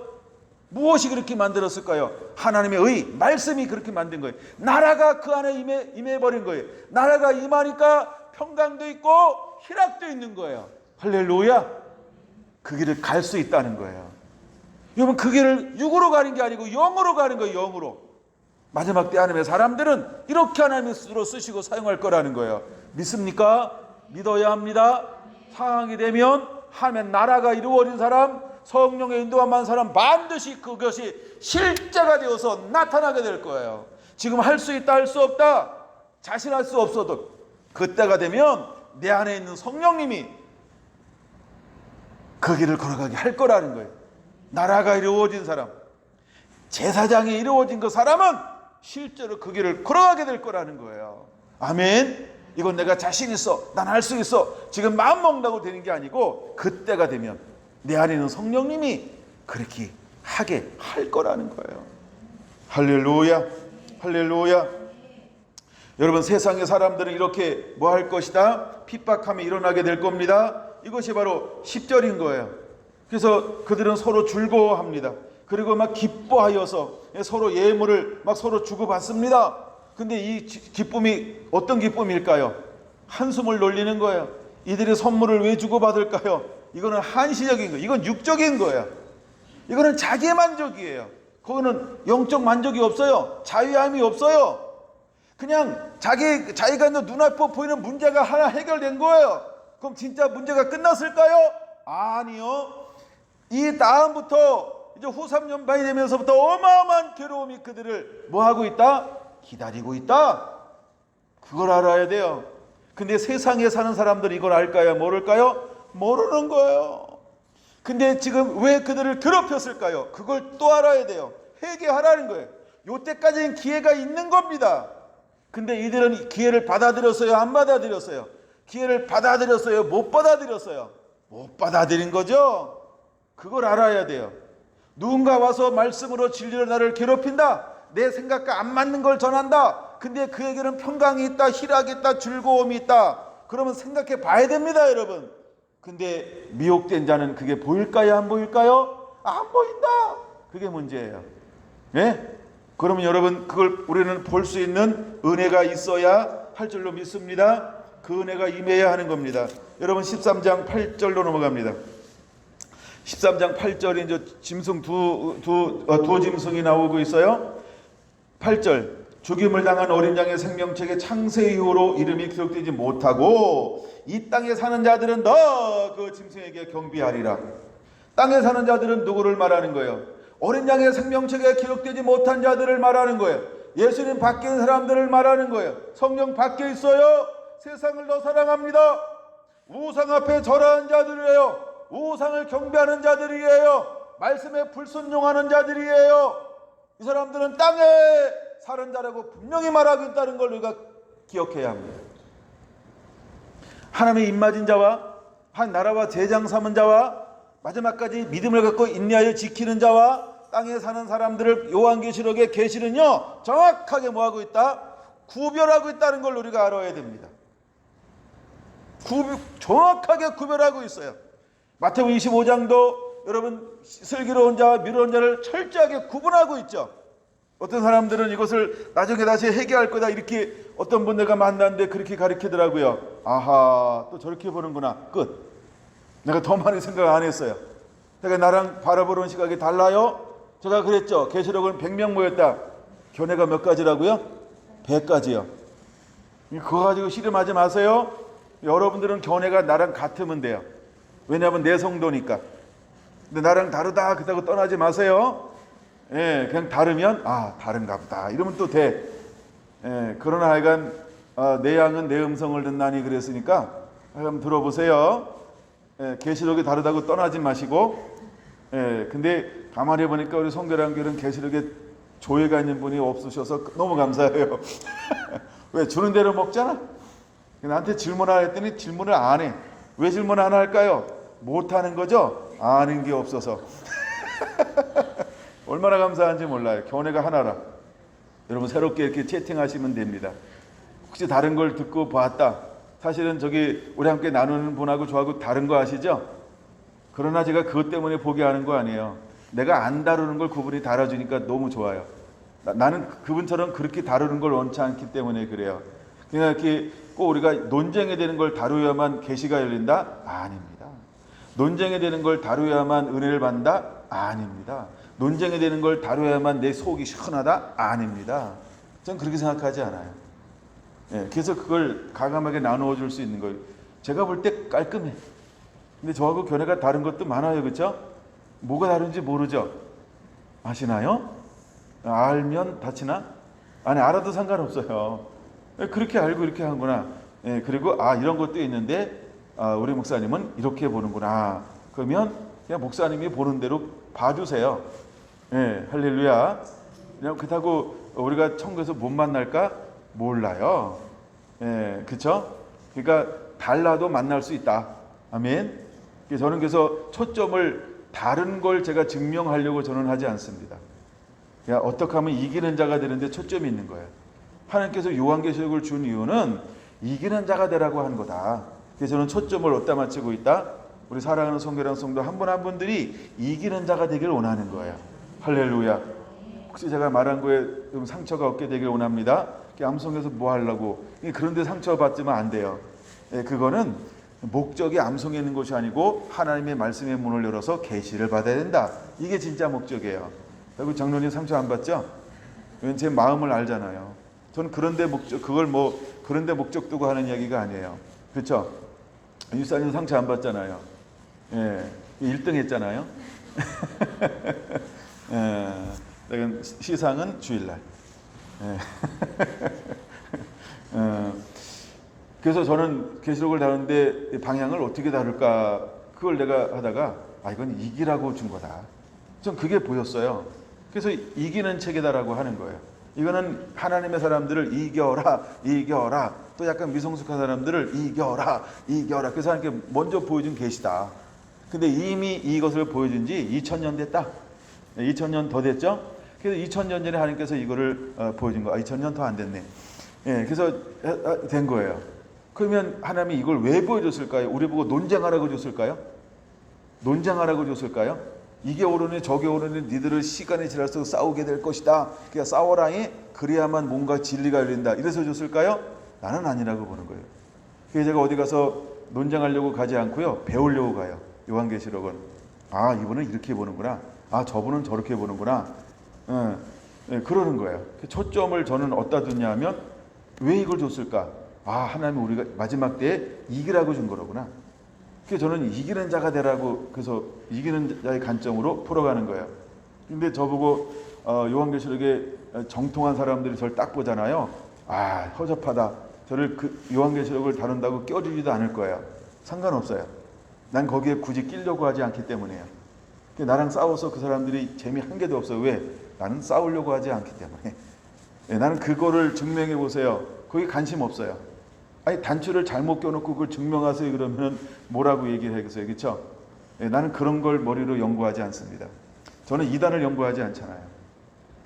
무엇이 그렇게 만들었을까요? 하나님의 의, 말씀이 그렇게 만든 거예요. 나라가 그 안에 임해버린 거예요. 나라가 임하니까 평강도 있고 희락도 있는 거예요. 할렐루야. 그 길을 갈 수 있다는 거예요. 여러분, 그 길을 육으로 가는 게 아니고 영으로 가는 거예요. 영으로. 마지막 때 하나님의 사람들은 이렇게 하나님의 스스로 쓰시고 사용할 거라는 거예요. 믿습니까? 믿어야 합니다. 상황이 되면 하나님의 나라가 이루어진 사람, 성령의 인도함한 사람 반드시 그것이 실제가 되어서 나타나게 될 거예요. 지금 할 수 있다 할 수 없다 자신할 수 없어도 그때가 되면 내 안에 있는 성령님이 그 길을 걸어가게 할 거라는 거예요. 나라가 이루어진 사람, 제사장이 이루어진 그 사람은 실제로 그 길을 걸어가게 될 거라는 거예요. 아멘. 이건 내가 자신 있어, 난 할 수 있어, 지금 마음 먹는다고 되는 게 아니고 그때가 되면 내 안에 있는 성령님이 그렇게 하게 할 거라는 거예요. 할렐루야, 할렐루야. 여러분, 세상의 사람들은 이렇게 뭐 할 것이다? 핍박함이 일어나게 될 겁니다. 이것이 바로 10절인 거예요. 그래서 그들은 서로 즐거워합니다. 그리고 막 기뻐하여서 서로 예물을 막 서로 주고받습니다. 근데 이 기쁨이 어떤 기쁨일까요? 한숨을 놀리는 거예요. 이들이 선물을 왜 주고받을까요? 이거는 한시적인 거예요. 이건 육적인 거예요. 이거는 자기의 만족이에요. 그거는 영적 만족이 없어요. 자유함이 없어요. 그냥 자기가 있는 눈앞에 보이는 문제가 하나 해결된 거예요. 그럼 진짜 문제가 끝났을까요? 아니요. 이 다음부터 이제 후 3년반이 되면서부터 어마어마한 괴로움이 그들을 뭐 하고 있다? 기다리고 있다. 그걸 알아야 돼요. 근데 세상에 사는 사람들이 이걸 알까요? 모를까요? 모르는 거예요. 근데 지금 왜 그들을 괴롭혔을까요? 그걸 또 알아야 돼요. 회개하라는 거예요. 요때까지는 기회가 있는 겁니다. 근데 이들은 기회를 받아들였어요? 안 받아들였어요? 기회를 받아들였어요? 못 받아들였어요? 못 받아들인 거죠. 그걸 알아야 돼요. 누군가 와서 말씀으로 진리로 나를 괴롭힌다. 내 생각과 안 맞는 걸 전한다. 근데 그에게는 평강이 있다, 희락이 있다, 즐거움이 있다. 그러면 생각해 봐야 됩니다, 여러분. 근데 미혹된 자는 그게 보일까요? 안 보일까요? 안 보인다. 그게 문제예요. 네? 그러면 여러분, 그걸 우리는 볼 수 있는 은혜가 있어야 할 줄로 믿습니다. 그 은혜가 임해야 하는 겁니다. 여러분, 13장 8절로 넘어갑니다. 13장 8절에 이제 짐승 두 짐승이 나오고 있어요. 8절, 죽임을 당한 어린 양의 생명책에 창세 이후로 이름이 기록되지 못하고 이 땅에 사는 자들은 더 그 짐승에게 경비하리라. 땅에 사는 자들은 누구를 말하는 거예요? 어린 양의 생명책에 기록되지 못한 자들을 말하는 거예요. 예수님 밖에 있는 사람들을 말하는 거예요. 성령 밖에 있어요. 세상을 더 사랑합니다. 우상 앞에 절하는 자들이에요. 우상을 경배하는 자들이에요. 말씀에 불순종하는 자들이에요. 이 사람들은 땅에 사는 자라고 분명히 말하고 있다는 걸 우리가 기억해야 합니다. 하나님의 입맞은 자와 한 나라와 제장 삼은 자와 마지막까지 믿음을 갖고 인내하여 지키는 자와 땅에 사는 사람들을 요한계시록의 계시는요 정확하게 뭐하고 있다? 구별하고 있다는 걸 우리가 알아야 됩니다. 정확하게 구별하고 있어요. 마태복음 25장도 여러분 슬기로운 자와 미련한 자를 철저하게 구분하고 있죠. 어떤 사람들은 이것을 나중에 다시 회개할 거다 이렇게 어떤 분들과 만났는데 그렇게 가르치더라고요. 아하, 또 저렇게 보는구나. 끝. 내가 더 많이 생각 안 했어요. 내가 나랑 바라보는 시각이 달라요. 제가 그랬죠. 계시록은 100명 모였다. 견해가 몇 가지라고요? 100가지요. 그거 가지고 씨름하지 마세요. 여러분들은 견해가 나랑 같으면 돼요. 왜냐하면 내 성도니까. 근데 나랑 다르다 그렇다고 떠나지 마세요. 예, 그냥 다르면 다른가 보다 이러면 또 돼. 예, 그러나 하여간 내 양은 내 음성을 듣나니 그랬으니까 한번 들어보세요. 예, 계시록이 다르다고 떠나지 마시고. 예, 근데 가만히 보니까 우리 송교랑교는 계시록에 조예가 있는 분이 없으셔서 너무 감사해요. 왜? 주는 대로 먹잖아. 나한테 질문하라 했더니 질문을 안 해. 왜 질문 안 할까요? 못하는 거죠? 아는 게 없어서. 얼마나 감사한지 몰라요. 견해가 하나라. 여러분 새롭게 이렇게 채팅하시면 됩니다. 혹시 다른 걸 듣고 봤다. 사실은 저기 우리 함께 나누는 분하고 저하고 다른 거 아시죠? 그러나 제가 그것 때문에 포기하는 거 아니에요. 내가 안 다루는 걸 그분이 다뤄주니까 너무 좋아요. 나는 그분처럼 그렇게 다루는 걸 원치 않기 때문에 그래요. 그냥 이렇게 꼭 우리가 논쟁이 되는 걸 다루어야만 계시가 열린다? 아닙니다. 논쟁이 되는 걸 다루어야만 은혜를 받는다? 아닙니다. 논쟁이 되는 걸 다뤄야만 내 속이 시원하다? 아닙니다. 전 그렇게 생각하지 않아요. 예, 그래서 그걸 가감하게 나누어 줄 수 있는 거예요. 제가 볼 때 깔끔해. 근데 저하고 견해가 다른 것도 많아요. 그렇죠? 뭐가 다른지 모르죠? 아시나요? 알면 다치나? 아니, 알아도 상관없어요. 예, 그렇게 알고 이렇게 하는구나. 예, 그리고 이런 것도 있는데 우리 목사님은 이렇게 보는구나. 그러면 그냥 목사님이 보는 대로 봐주세요. 예, 할렐루야. 그냥 그렇다고 우리가 천국에서 못 만날까? 몰라요. 예, 그쵸? 그러니까 달라도 만날 수 있다. 아멘. 저는 그래서 초점을 다른 걸 제가 증명하려고 저는 하지 않습니다. 그냥 어떻게 하면 이기는 자가 되는데 초점이 있는 거예요. 하나님께서 요한계시록을 준 이유는 이기는 자가 되라고 한 거다. 그래서 저는 초점을 어디다 맞추고 있다? 우리 사랑하는 성도랑 성도 한 분 한 분들이 이기는 자가 되길 원하는 거예요. 할렐루야. 혹시 제가 말한 거에 좀 상처가 없게 되길 원합니다. 암송에서 뭐 하려고? 그런데 상처받지만 안 돼요. 예, 그거는 목적이 암송에 있는 것이 아니고 하나님의 말씀의 문을 열어서 계시를 받아야 된다. 이게 진짜 목적이에요. 그리고 장로님 상처 안 받죠? 제 마음을 알잖아요. 저는 그런데 목적, 그걸 뭐 그런데 목적 두고 하는 이야기가 아니에요. 그렇죠? 유사님 상처 안 받잖아요. 예, 1등 했잖아요. 예, 시상은 주일날. 예. 그래서 저는 계시록을 다루는데 방향을 어떻게 다룰까 그걸 내가 하다가 이건 이기라고 준 거다. 전 그게 보였어요. 그래서 이기는 책이다라고 하는 거예요. 이거는 하나님의 사람들을 이겨라 이겨라, 또 약간 미성숙한 사람들을 이겨라 이겨라, 그래서 하나님께 먼저 보여준 계시다. 근데 이미 이것을 보여준 지 2000년 됐다. 2000년 더 됐죠. 그래서 2000년 전에 하나님께서 이거를 보여준 거. 2000년 더 안 됐네. 예, 그래서 된 거예요. 그러면 하나님이 이걸 왜 보여줬을까요? 우리 보고 논쟁하라고 줬을까요? 논쟁하라고 줬을까요? 이게 옳으니 저게 옳으니 니들을 시간이 지날수록 싸우게 될 것이다. 그러니까 싸워라니 그래야만 뭔가 진리가 열린다. 이래서 줬을까요? 나는 아니라고 보는 거예요. 그래서 제가 어디 가서 논쟁하려고 가지 않고요, 배우려고 가요. 요한계시록은 이분은 이렇게 보는구나. 저분은 저렇게 보는구나. 그러는 거예요. 초점을 저는 어디다 뒀냐 하면 왜 이걸 줬을까? 하나님이 우리가 마지막 때에 이기라고 준 거로구나. 그래서 저는 이기는 자가 되라고, 그래서 이기는 자의 관점으로 풀어가는 거예요. 근데 저보고 요한계시록에 정통한 사람들이 저를 딱 보잖아요. 허접하다. 저를 그 요한계시록을 다룬다고 껴주지도 않을 거예요. 상관없어요. 난 거기에 굳이 끼려고 하지 않기 때문이에요. 나랑 싸워서 그 사람들이 재미 한 개도 없어요. 왜? 나는 싸우려고 하지 않기 때문에. 나는 그거를 증명해 보세요. 거기 관심 없어요. 단추를 잘못 껴놓고 그걸 증명하세요 그러면 뭐라고 얘기를 하겠어요. 그렇죠? 나는 그런 걸 머리로 연구하지 않습니다. 저는 이단을 연구하지 않잖아요.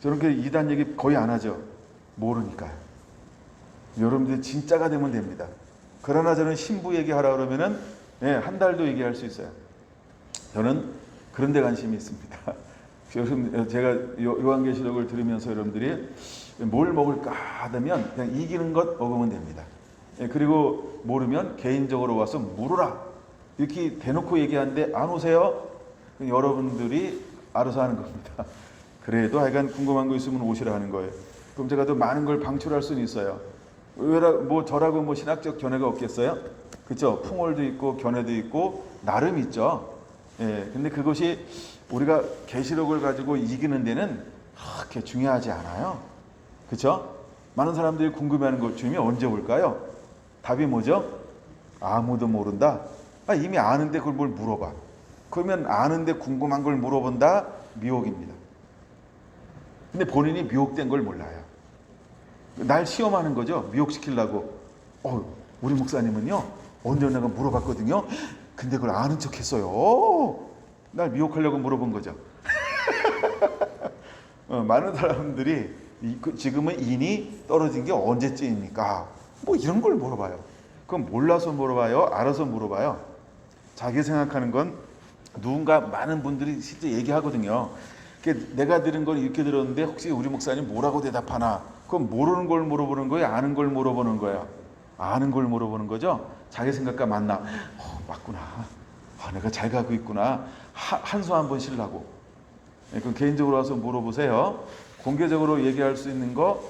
저는 그 이단 얘기 거의 안 하죠. 모르니까요. 여러분들이 진짜가 되면 됩니다. 그러나 저는 신부 얘기하라 그러면은 한 달도 얘기할 수 있어요. 저는 그런 데 관심이 있습니다. 여러분, 제가 요한계시록을 들으면서 여러분들이 뭘 먹을까 하다면 그냥 이기는 것 먹으면 됩니다. 그리고 모르면 개인적으로 와서 물어라. 이렇게 대놓고 얘기하는데 안 오세요? 여러분들이 알아서 하는 겁니다. 그래도 하여간 궁금한 거 있으면 오시라 하는 거예요. 그럼 제가 더 많은 걸 방출할 수는 있어요. 저라고 신학적 견해가 없겠어요? 그렇죠? 풍월도 있고 견해도 있고 나름 있죠. 근데 그것이 우리가 계시록을 가지고 이기는 데는 그렇게 중요하지 않아요. 그렇죠? 많은 사람들이 궁금해하는 것 중에 언제 올까요? 답이 뭐죠? 아무도 모른다. 이미 아는데 그걸 뭘 물어봐. 그러면 아는데 궁금한 걸 물어본다? 미혹입니다. 근데 본인이 미혹된 걸 몰라요. 날 시험하는 거죠. 미혹시키려고. 우리 목사님은요, 언제 내가 물어봤거든요. 근데 그걸 아는 척 했어요. 날 미혹하려고 물어본 거죠. 많은 사람들이 지금은 인이 떨어진 게 언제쯤입니까? 이런 걸 물어봐요. 그럼 몰라서 물어봐요? 알아서 물어봐요? 자기 생각하는 건 누군가 많은 분들이 실제 얘기하거든요. 내가 들은 걸 이렇게 들었는데 혹시 우리 목사님 뭐라고 대답하나? 그럼 모르는 걸 물어보는 거예요? 아는 걸 물어보는 거예요? 아는 걸 물어보는 거죠? 자기 생각과 맞나? 맞구나. 내가 잘 가고 있구나. 한수 한번 쉬려고. 그럼 개인적으로 와서 물어보세요. 공개적으로 얘기할 수 있는 거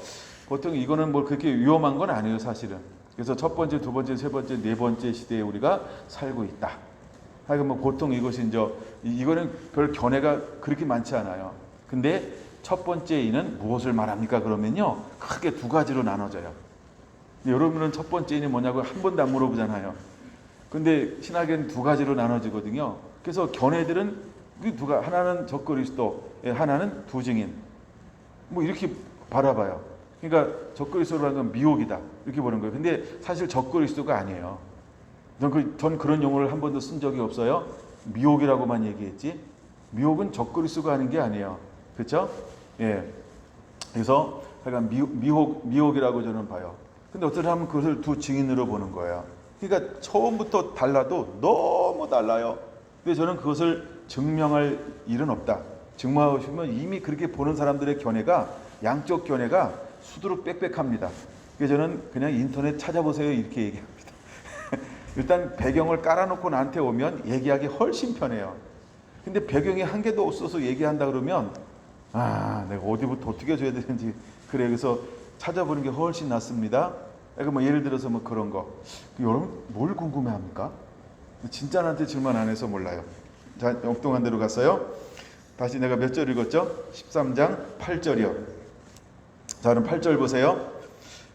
보통 이거는 뭐 그렇게 위험한 건 아니에요, 사실은. 그래서 첫 번째, 두 번째, 세 번째, 네 번째 시대에 우리가 살고 있다. 하여간 뭐 보통 이것이 이제 이거는 별 견해가 그렇게 많지 않아요. 근데 첫 번째 인은 무엇을 말합니까? 그러면요, 크게 두 가지로 나눠져요. 여러분은 첫 번째 인이 뭐냐고 한 번도 안 물어보잖아요. 근데 신학에는 두 가지로 나눠지거든요. 그래서 견해들은 두가 하나는 적그리스도, 하나는 두 증인. 뭐 이렇게 바라봐요. 그러니까 적그리스도라는 건 미혹이다 이렇게 보는 거예요. 근데 사실 적그리스도가 아니에요. 전 그런 용어를 한 번도 쓴 적이 없어요. 미혹이라고만 얘기했지. 미혹은 적그리스도가 하는 게 아니에요. 그렇죠? 예. 그래서 약간 미혹이라고 저는 봐요. 근데 어떤 사람은 그것을 두 증인으로 보는 거예요. 그러니까 처음부터 달라도 너무 달라요. 근데 저는 그것을 증명할 일은 없다. 증명하고 싶으면 이미 그렇게 보는 사람들의 견해가, 양쪽 견해가 수두룩 빽빽합니다. 그래서 저는 그냥 인터넷 찾아보세요 이렇게 얘기합니다. 일단 배경을 깔아놓고 나한테 오면 얘기하기 훨씬 편해요. 근데 배경이 한 개도 없어서 얘기한다 그러면 내가 어디부터 어떻게 줘야 되는지 그래. 그래서 찾아보는 게 훨씬 낫습니다. 그러니까 뭐 예를 들어서 뭐 그런 거. 여러분 뭘 궁금해합니까? 진짜 나한테 질문 안 해서 몰라요. 자, 엉뚱한 데로 갔어요. 다시 내가 몇 절 읽었죠? 13장 8절이요. 자, 그럼 8절 보세요.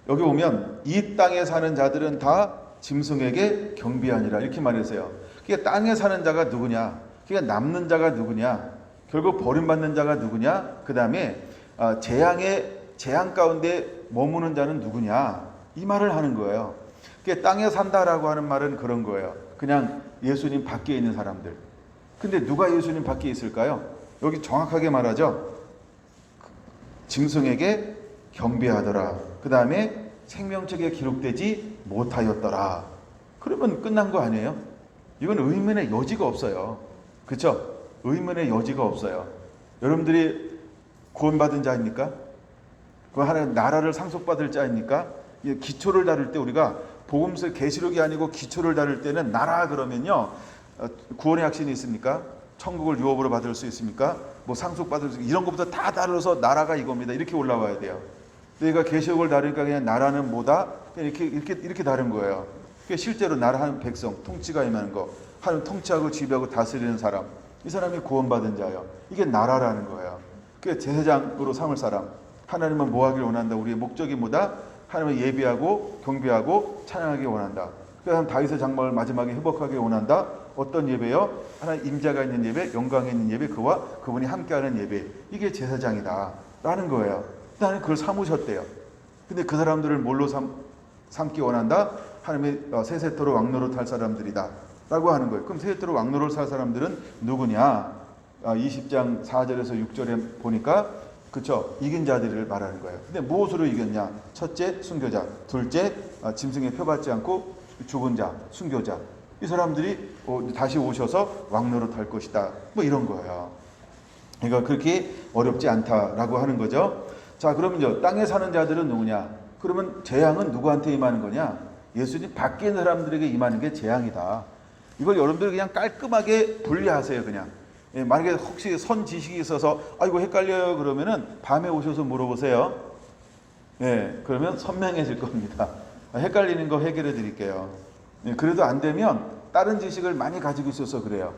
여기 보면 이 땅에 사는 자들은 다 짐승에게 경비하니라 이렇게 말했어요. 그러니까 땅에 사는 자가 누구냐? 그러니까 남는 자가 누구냐? 결국 버림받는 자가 누구냐? 그 다음에 재앙 가운데 머무는 자는 누구냐? 이 말을 하는 거예요. 그러니까 땅에 산다라고 하는 말은 그런 거예요. 그냥 예수님 밖에 있는 사람들. 근데 누가 예수님 밖에 있을까요? 여기 정확하게 말하죠. 짐승에게 경배하더라. 그 다음에 생명책에 기록되지 못하였더라. 그러면 끝난 거 아니에요? 이건 의문의 여지가 없어요. 그렇죠? 의문의 여지가 없어요. 여러분들이 구원받은 자입니까? 그 하나님 나라를 상속받을 자입니까? 기초를 다룰 때 우리가 복음서 계시록이 아니고 기초를 다룰 때는 나라 그러면요, 구원의 확신이 있습니까? 천국을 유업으로 받을 수 있습니까? 뭐 상속받을 수, 이런 것부터 다 다뤄서 나라가 이겁니다. 이렇게 올라와야 돼요. 그러니까 계시록을 다루니까 그냥 나라는 뭐다? 이렇게 다른 거예요. 실제로 나라 하는 백성, 통치가 임하는 거, 하는 통치하고 지배하고 다스리는 사람, 이 사람이 구원받은 자예요. 이게 나라라는 거예요. 그 제사장으로 삼을 사람, 하나님은 뭐 하길 원한다? 우리의 목적이 뭐다? 하나님을 예배하고 경배하고 찬양하기 원한다. 그래서 다윗의 장막을 마지막에 회복하기 원한다. 어떤 예배요? 하나님 임재가 있는 예배, 영광이 있는 예배, 그와 그분이 함께하는 예배. 이게 제사장이다 라는 거예요. 하나님 그걸 삼으셨대요. 근데 그 사람들을 뭘로 삼기 원한다? 하나님의 세세토록 왕노릇 할 사람들이다 라고 하는 거예요. 그럼 세세토록 왕노릇 할 사람들은 누구냐? 20장 4절에서 6절에 보니까 그쵸? 이긴 자들을 말하는 거예요. 근데 무엇으로 이겼냐? 첫째, 순교자. 둘째, 짐승에 표받지 않고 죽은 자, 순교자. 이 사람들이 다시 오셔서 왕노릇 할 것이다. 뭐 이런 거예요. 그러니까 그렇게 어렵지 않다라고 하는 거죠. 자, 그러면요, 땅에 사는 자들은 누구냐? 그러면 재앙은 누구한테 임하는 거냐? 예수님 밖에 있는 사람들에게 임하는 게 재앙이다. 이걸 여러분들이 그냥 깔끔하게 분리하세요, 그냥. 예, 만약에 혹시 선 지식이 있어서 아이고 헷갈려요 그러면은 밤에 오셔서 물어보세요. 예, 그러면 선명해질 겁니다. 헷갈리는 거 해결해 드릴게요. 예, 그래도 안 되면 다른 지식을 많이 가지고 있어서 그래요.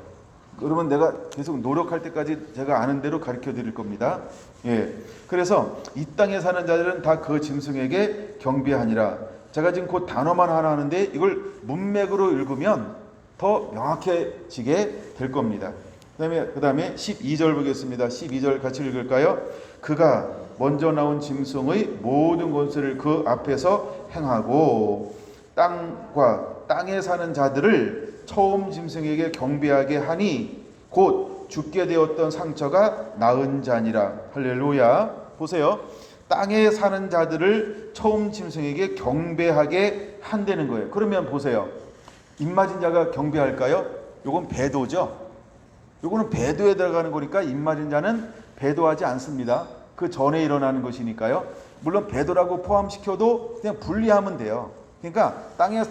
그러면 내가 계속 노력할 때까지 제가 아는 대로 가르쳐 드릴 겁니다. 예, 그래서 이 땅에 사는 자들은 다 그 짐승에게 경배하니라. 제가 지금 그 단어만 하나 하는데 이걸 문맥으로 읽으면 더 명확해지게 될 겁니다. 그 다음에 12절 보겠습니다. 12절 같이 읽을까요? 그가 먼저 나온 짐승의 모든 권세를 그 앞에서 행하고 땅과 땅에 사는 자들을 처음 짐승에게 경배하게 하니 곧 죽게 되었던 상처가 나은 자니라. 할렐루야. 보세요. 땅에 사는 자들을 처음 짐승에게 경배하게 한다는 거예요. 그러면 보세요. 입맞은 자가 경배할까요? 요건 배도죠. 요거는 배도에 들어가는 거니까 입맞은 자는 배도하지 않습니다. 그 전에 일어나는 것이니까요. 물론 배도라고 포함시켜도 그냥 분리하면 돼요. 그러니까 땅에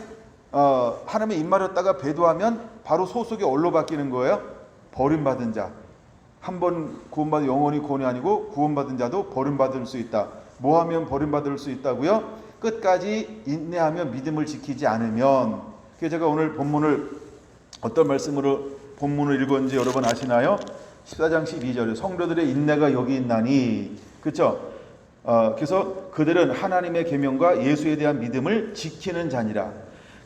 하나님의 입맞았다가 배도하면 바로 소속이 뭘로 바뀌는 거예요? 버림받은 자. 한 번 구원받은 영원히 구원이 아니고 구원받은 자도 버림받을 수 있다. 뭐 하면 버림받을 수 있다고요? 끝까지 인내하며 믿음을 지키지 않으면. 그래서 제가 오늘 본문을 어떤 말씀으로 본문을 읽었는지 여러분 아시나요? 14장 12절에 성도들의 인내가 여기 있나니, 그렇죠? 그래서 그들은 하나님의 계명과 예수에 대한 믿음을 지키는 자니라.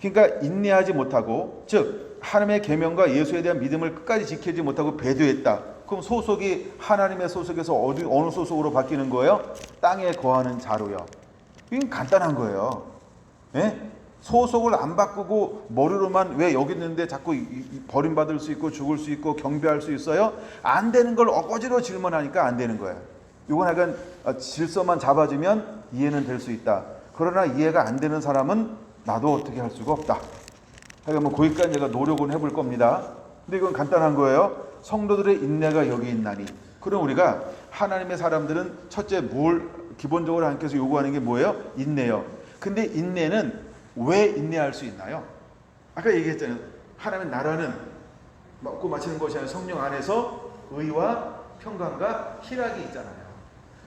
그러니까 인내하지 못하고, 즉 하나님의 계명과 예수에 대한 믿음을 끝까지 지키지 못하고 배도했다. 그럼 소속이 하나님의 소속에서 어느 소속으로 바뀌는 거예요? 땅에 거하는 자로요. 이건 간단한 거예요. 예? 소속을 안 바꾸고 머리로만 왜 여기 있는데 자꾸 버림받을 수 있고 죽을 수 있고 경배할 수 있어요? 안 되는 걸 어거지로 질문하니까 안 되는 거예요. 이건 약간 질서만 잡아주면 이해는 될 수 있다. 그러나 이해가 안 되는 사람은 나도 어떻게 할 수가 없다. 그러니까 거기까지 제가 노력은 해볼 겁니다. 근데 이건 간단한 거예요. 성도들의 인내가 여기 있나니. 그럼 우리가 하나님의 사람들은 첫째 뭘 기본적으로 하나님께서 요구하는 게 뭐예요? 인내요. 근데 인내는 왜 인내할 수 있나요? 아까 얘기했잖아요. 하나님의 나라는 먹고 마시는 것이 아니라 성령 안에서 의와 평강과 희락이 있잖아요.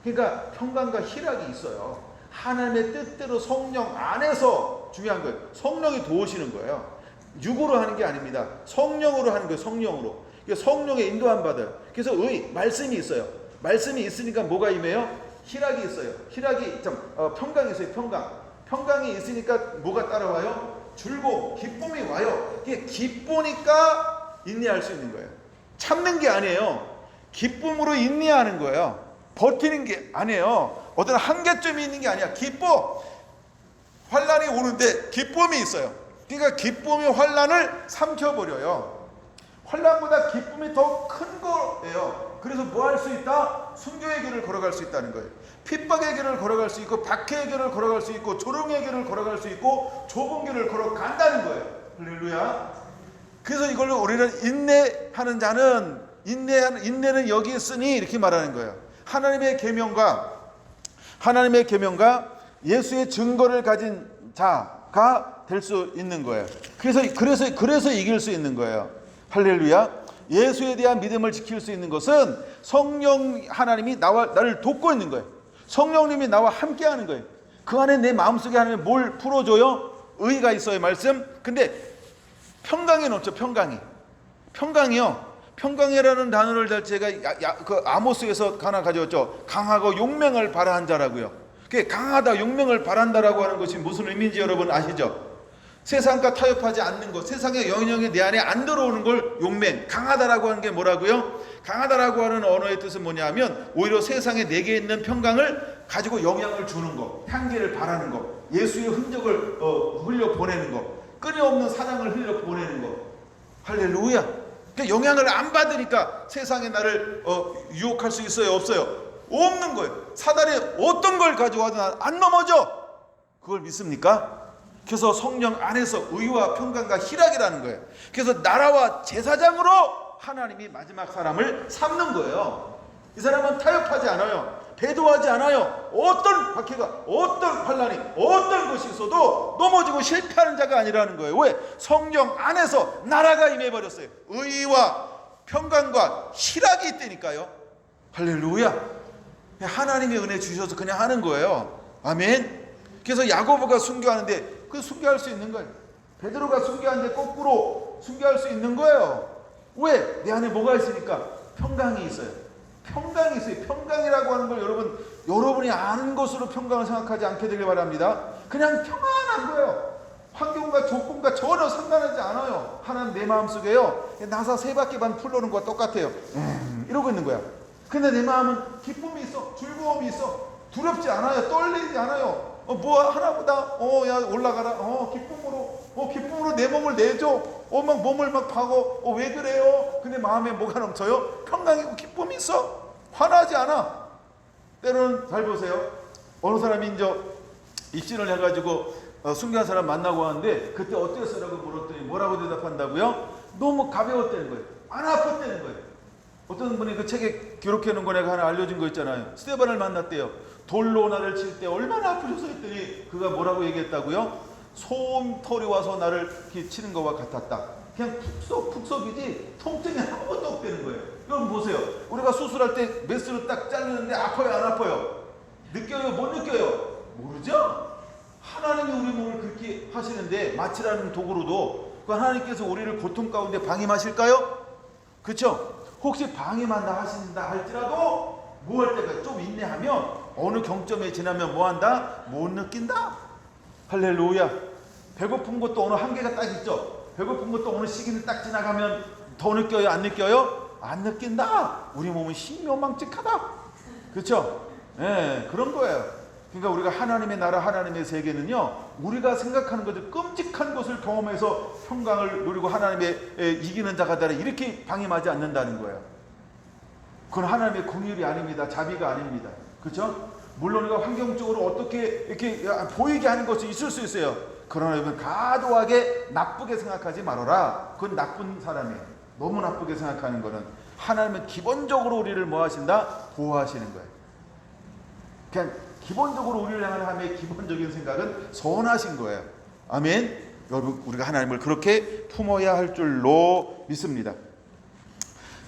그러니까 평강과 희락이 있어요. 하나님의 뜻대로 성령 안에서 중요한 거예요. 성령이 도우시는 거예요. 육으로 하는 게 아닙니다. 성령으로 하는 거예요. 성령으로. 성령의 인도함 받아요. 그래서 말씀이 있어요. 말씀이 있으니까 뭐가 임해요? 희락이 있어요. 희락이 평강이 있어요. 평강이 있으니까 뭐가 따라와요? 즐거움, 기쁨이 와요. 이게 기쁘니까 인내할 수 있는 거예요. 참는 게 아니에요. 기쁨으로 인내하는 거예요. 버티는 게 아니에요. 어떤 한계점이 있는 게 아니야. 기뻐. 환란이 오는데 기쁨이 있어요. 그러니까 기쁨이 환란을 삼켜버려요. 환란보다 기쁨이 더 큰 거예요. 그래서 뭐 할 수 있다? 순교의 길을 걸어갈 수 있다는 거예요. 핍박의 길을 걸어갈 수 있고 박해의 길을 걸어갈 수 있고 조롱의 길을 걸어갈 수 있고 좁은 길을 걸어간다는 거예요. 할렐루야. 그래서 이걸로 우리는 인내하는 자는 인내는 여기 있으니 이렇게 말하는 거예요. 하나님의 계명과 예수의 증거를 가진 자가 될 수 있는 거예요. 그래서 이길 수 있는 거예요. 할렐루야. 예수에 대한 믿음을 지킬 수 있는 것은 성령 하나님이 나를 돕고 있는 거예요. 성령님이 나와 함께 하는 거예요. 그 안에 내 마음속에 하나님이 뭘 풀어줘요? 의가 있어요. 말씀. 근데 평강이 넘쳐. 평강이요. 평강이라는 단어를 제가 그 아모스에서 하나 가져왔죠. 강하고 용맹을 발한 자라고요. 그게 강하다, 용맹을 발한다라고 하는 것이 무슨 의미인지 여러분 아시죠? 세상과 타협하지 않는 것, 세상의 영향이 내 안에 안 들어오는 걸 용맹, 강하다라고 하는 게 뭐라고요? 강하다라고 하는 언어의 뜻은 뭐냐면 오히려 세상에 내게 있는 평강을 가지고 영향을 주는 것, 향기를 발하는 것, 예수의 흔적을 흘려 보내는 것, 끊임없는 사랑을 흘려 보내는 것. 할렐루야. 그러니까 영향을 안 받으니까 세상에 나를 유혹할 수 있어요? 없어요? 없는 거예요. 사단이 어떤 걸 가져와도 안 넘어져. 그걸 믿습니까? 그래서 성령 안에서 의와 평강과 희락이라는 거예요. 그래서 나라와 제사장으로 하나님이 마지막 사람을 삼는 거예요. 이 사람은 타협하지 않아요. 배도하지 않아요. 어떤 박해가, 어떤 환란이, 어떤 것이 있어도 넘어지고 실패하는 자가 아니라는 거예요. 왜? 성령 안에서 나라가 임해버렸어요. 의와 평강과 희락이 있다니까요. 할렐루야. 하나님의 은혜 주셔서 그냥 하는 거예요. 아멘. 그래서 야고보가 순교하는데 그 순교할 수 있는 거예요. 베드로가 순교하는데 거꾸로 순교할 수 있는 거예요. 왜? 내 안에 뭐가 있으니까? 평강이 있어요. 평강이 있어요. 평강이라고 하는 걸 여러분이 아는 것으로 평강을 생각하지 않게 되길 바랍니다. 그냥 평안한 거예요. 환경과 조건과 전혀 상관하지 않아요. 하나님 내 마음속에요. 나사 3바퀴 반 풀러는 거와 똑같아요. 이러고 있는 거야. 근데 내 마음은 기쁨이 있어. 즐거움이 있어. 두렵지 않아요. 떨리지 않아요. 뭐 하나보다 야 올라가라. 기쁨으로 내 몸을 내줘. 막 몸을 막 파고 왜 그래요? 근데 마음에 뭐가 넘쳐요? 평강이고 기쁨이 있어. 화나지 않아. 때로는 잘 보세요. 어느 사람이 이제 입신을 해가지고 순교한 사람 만나고 하는데 그때 어땠어라고 물었더니 뭐라고 대답한다고요? 너무 가벼웠다는 거예요. 안 아팠다는 거예요. 어떤 분이 그 책에 기록해 놓은 거 내가 하나 알려준 거 있잖아요. 스데반을 만났대요. 돌로 나를 칠 때 얼마나 아프셔서 했더니 그가 뭐라고 얘기했다고요? 솜털이 와서 나를 치는 것과 같았다. 그냥 푹석이지 통증이 한 번도 없다는 거예요. 여러분 보세요. 우리가 수술할 때 메스로 딱 자르는데 아파요, 안 아파요? 느껴요, 못 느껴요? 모르죠? 하나님이 우리 몸을 그렇게 하시는데 마취라는 도구로도 그 하나님께서 우리를 고통 가운데 방임하실까요? 그렇죠? 혹시 방임한다 하신다 할지라도 뭐 할 때가 좀 인내하면 어느 경점에 지나면 뭐 한다? 못 느낀다. 할렐루야. 배고픈 것도 어느 한계가 딱 있죠. 배고픈 것도 어느 시기는 딱 지나가면 더 느껴요, 안 느껴요? 안 느낀다. 우리 몸은 신묘망측하다. 그렇죠? 예, 그런 거예요. 그러니까 우리가 하나님의 나라, 하나님의 세계는요, 우리가 생각하는 것들 끔찍한 것을 경험해서 평강을 누리고 하나님의 이기는 자가 되라 이렇게 방임하지 않는다는 거예요. 그건 하나님의 긍휼이 아닙니다. 자비가 아닙니다. 그렇죠? 물론 우리가 환경적으로 어떻게 이렇게 보이게 하는 것이 있을 수 있어요. 그러나 여러분 과도하게 나쁘게 생각하지 말아라. 그건 나쁜 사람이에요. 너무 나쁘게 생각하는 거는 하나님은 기본적으로 우리를 뭐 하신다? 보호하시는 거예요. 그냥 기본적으로 우리를 향한 하나님의 기본적인 생각은 선하신 거예요. 아멘. 여러분 우리가 하나님을 그렇게 품어야 할 줄로 믿습니다.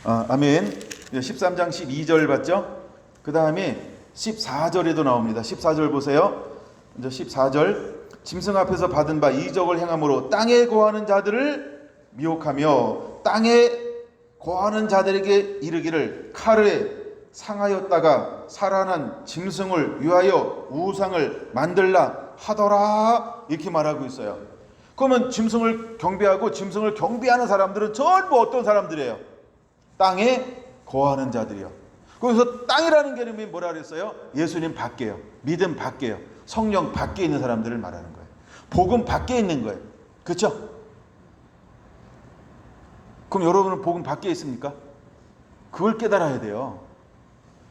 아멘. 13장 12절 봤죠? 그 다음에 14절에도 나옵니다. 14절 보세요. 이제 14절 짐승 앞에서 받은 바 이적을 행함으로 땅에 거하는 자들을 미혹하며 땅에 거하는 자들에게 이르기를 칼에 상하였다가 살아난 짐승을 위하여 우상을 만들라 하더라 이렇게 말하고 있어요. 그러면 짐승을 경배하고 짐승을 경배하는 사람들은 전부 어떤 사람들이에요? 땅에 거하는 자들이요. 그래서 땅이라는 개념이 뭐라 그랬어요? 예수님 밖에요. 믿음 밖에요. 성령 밖에 있는 사람들을 말하는 거예요. 복음 밖에 있는 거예요. 그렇죠? 그럼 여러분은 복음 밖에 있습니까? 그걸 깨달아야 돼요.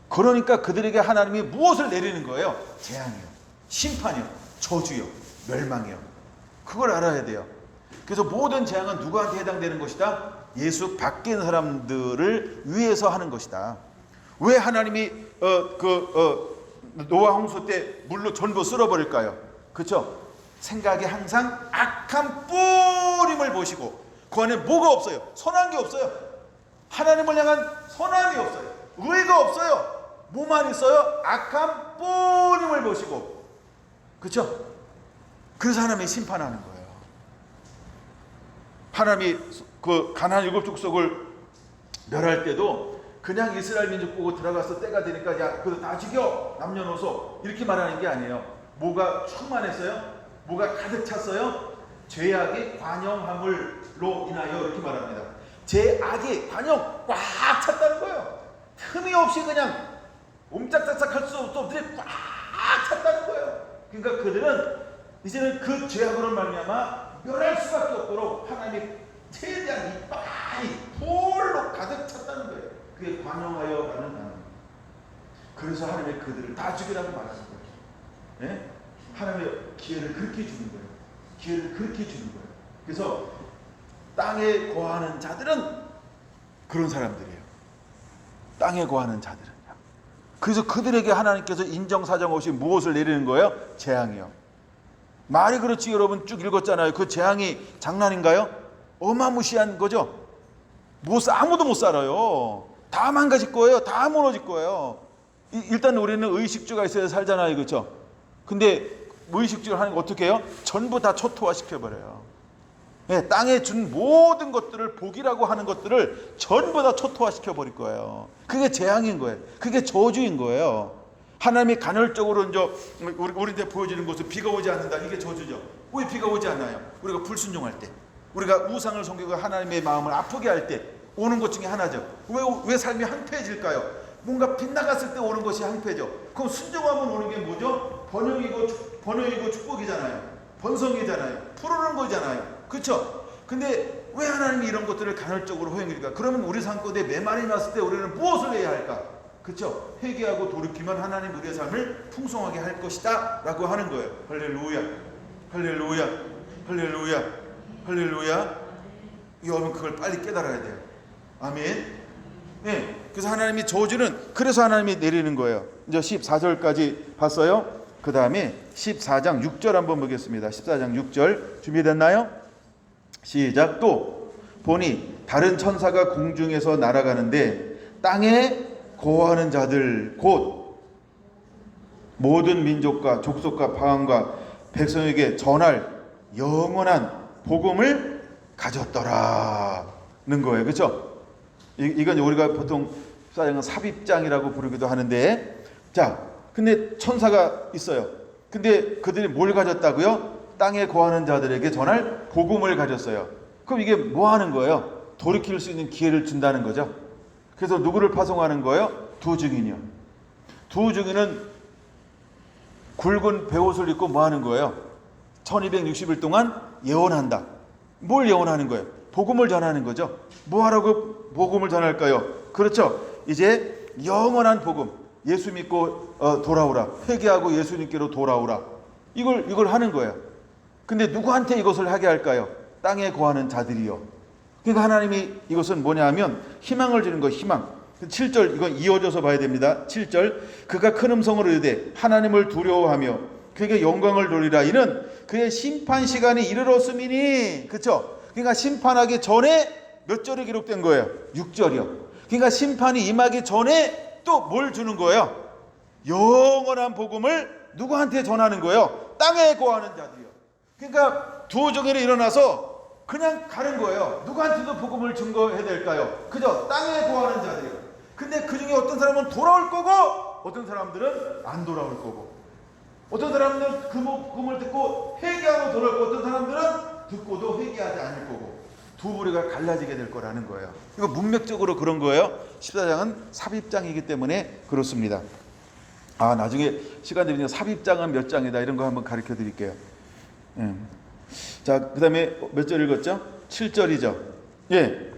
그러니까 그들에게 하나님이 무엇을 내리는 거예요? 재앙이요, 심판이요, 저주요, 멸망이요. 그걸 알아야 돼요. 그래서 모든 재앙은 누구한테 해당되는 것이다? 예수 밖에 있는 사람들을 위해서 하는 것이다. 왜 하나님이 노아 홍수 때 물로 전부 쓸어버릴까요? 그렇죠? 생각에 항상 악한 뿌림을 보시고 그 안에 뭐가 없어요? 선한 게 없어요. 하나님을 향한 선함이 없어요. 의가 없어요. 뭐만 있어요? 악한 뿌림을 보시고. 그렇죠? 그래서 하나님이 심판하는 거예요. 하나님이 그 가나안 일곱 족속을 멸할 때도 그냥 이스라엘 민족 보고 들어가서 때가 되니까 야 그거 다 죽여 남녀노소 이렇게 말하는 게 아니에요. 뭐가 충만했어요? 뭐가 가득 찼어요? 죄악이 관영함으로 인하여 이렇게 말합니다. 죄악이 관영 꽉 찼다는 거예요. 틈이 없이 그냥 옴짝짝짝 할 수 없이 꽉 찼다는 거예요. 그러니까 그들은 이제는 그 죄악으로 말미암아 멸할 수밖에 없도록 하나님이 최대한 이빨이 볼로 가득 찼다는 거예요. 그게 관영하여라는 단어. 그래서 하나님이 그들을 다 죽이라고 말하는 거예요. 네? 하나님의 기회를 그렇게 주는 거예요. 기회를 그렇게 주는 거예요. 그래서 땅에 거하는 자들은 그런 사람들이에요. 땅에 거하는 자들은요. 그래서 그들에게 하나님께서 인정사정 없이 무엇을 내리는 거예요? 재앙이요. 말이 그렇지 여러분 쭉 읽었잖아요. 그 재앙이 장난인가요? 어마무시한 거죠. 아무도 못 살아요. 다 망가질 거예요. 다 무너질 거예요. 일단 우리는 의식주가 있어야 살잖아요. 그렇죠? 근데 의식주를 하는 거 어떻게 해요? 전부 다 초토화 시켜버려요. 네, 땅에 준 모든 것들을 복이라고 하는 것들을 전부 다 초토화 시켜버릴 거예요. 그게 재앙인 거예요. 그게 저주인 거예요. 하나님이 간헐적으로 이제 우리한테 보여주는 것은 비가 오지 않는다. 이게 저주죠. 왜 비가 오지 않나요? 우리가 불순종할 때, 우리가 우상을 섬기고 하나님의 마음을 아프게 할 때 오는 것 중에 하나죠. 왜 삶이 황폐해질까요? 뭔가 빗나갔을 때 오는 것이 황폐죠. 그럼 순종하면 오는 게 뭐죠? 번영이고 축복이잖아요. 번성이잖아요. 푸르는 거잖아요. 그렇죠? 근데 왜 하나님이 이런 것들을 간헐적으로 허용일까? 그러면 우리 삶 가운데 메말이 났을 때 우리는 무엇을 해야 할까? 그렇죠? 회개하고 돌이키면 하나님 우리의 삶을 풍성하게 할 것이다 라고 하는 거예요. 할렐루야, 할렐루야, 할렐루야, 할렐루야. 여러분 그걸 빨리 깨달아야 돼요. 아멘. 네, 그래서 하나님이 저주는 그래서 하나님이 내리는 거예요. 이제 14절까지 봤어요. 그 다음에 14장 6절 한번 보겠습니다. 14장 6절 준비됐나요? 시작. 또 보니 다른 천사가 공중에서 날아가는데 땅에 거하는 자들 곧 모든 민족과 족속과 방언과 백성에게 전할 영원한 복음을 가졌더라는 거예요. 그렇죠? 이건 우리가 보통 사장은 삽입장이라고 부르기도 하는데, 자, 근데 천사가 있어요. 근데 그들이 뭘 가졌다고요? 땅에 거하는 자들에게 전할 복음을 가졌어요. 그럼 이게 뭐 하는 거예요? 돌이킬 수 있는 기회를 준다는 거죠. 그래서 누구를 파송하는 거예요? 두 증인이요. 두 증인은 굵은 베옷을 입고 뭐 하는 거예요? 1260일 동안 예언한다. 뭘 예언하는 거예요? 복음을 전하는 거죠. 뭐 하라고 복음을 전할까요? 그렇죠. 이제 영원한 복음, 예수 믿고 돌아오라, 회개하고 예수님께로 돌아오라, 이걸 하는 거예요. 근데 누구한테 이것을 하게 할까요? 땅에 거하는 자들이요. 그러니까 하나님이 이것은 뭐냐 하면 희망을 주는 거예요. 희망. 7절, 이건 이어져서 봐야 됩니다. 7절, 그가 큰 음성으로 이르되 하나님을 두려워하며 그에게 영광을 돌리라. 이는 그의 심판 시간이 이르렀음이니. 그렇죠? 그러니까 심판하기 전에 몇 절이 기록된 거예요? 6절이요. 그러니까 심판이 임하기 전에 또 뭘 주는 거예요? 영원한 복음을 누구한테 전하는 거예요? 땅에 거하는 자들이요. 그러니까 두 종일이 일어나서 그냥 가는 거예요. 누구한테도 복음을 증거해야 될까요? 그저 땅에 거하는 자들이요. 근데 그 중에 어떤 사람은 돌아올 거고 어떤 사람들은 안 돌아올 거고, 어떤 사람들은 그 복음을 듣고 회개하고 돌아올 거고, 어떤 사람들은 듣고도 회개하지 않을 거고, 두 부류가 갈라지게 될 거라는 거예요. 이거 문맥적으로 그런 거예요. 14장은 삽입장이기 때문에 그렇습니다. 나중에 시간 되면 삽입장은 몇 장이다 이런 거 한번 가르쳐 드릴게요. 자, 그 다음에 몇 절 읽었죠? 7절이죠. 예.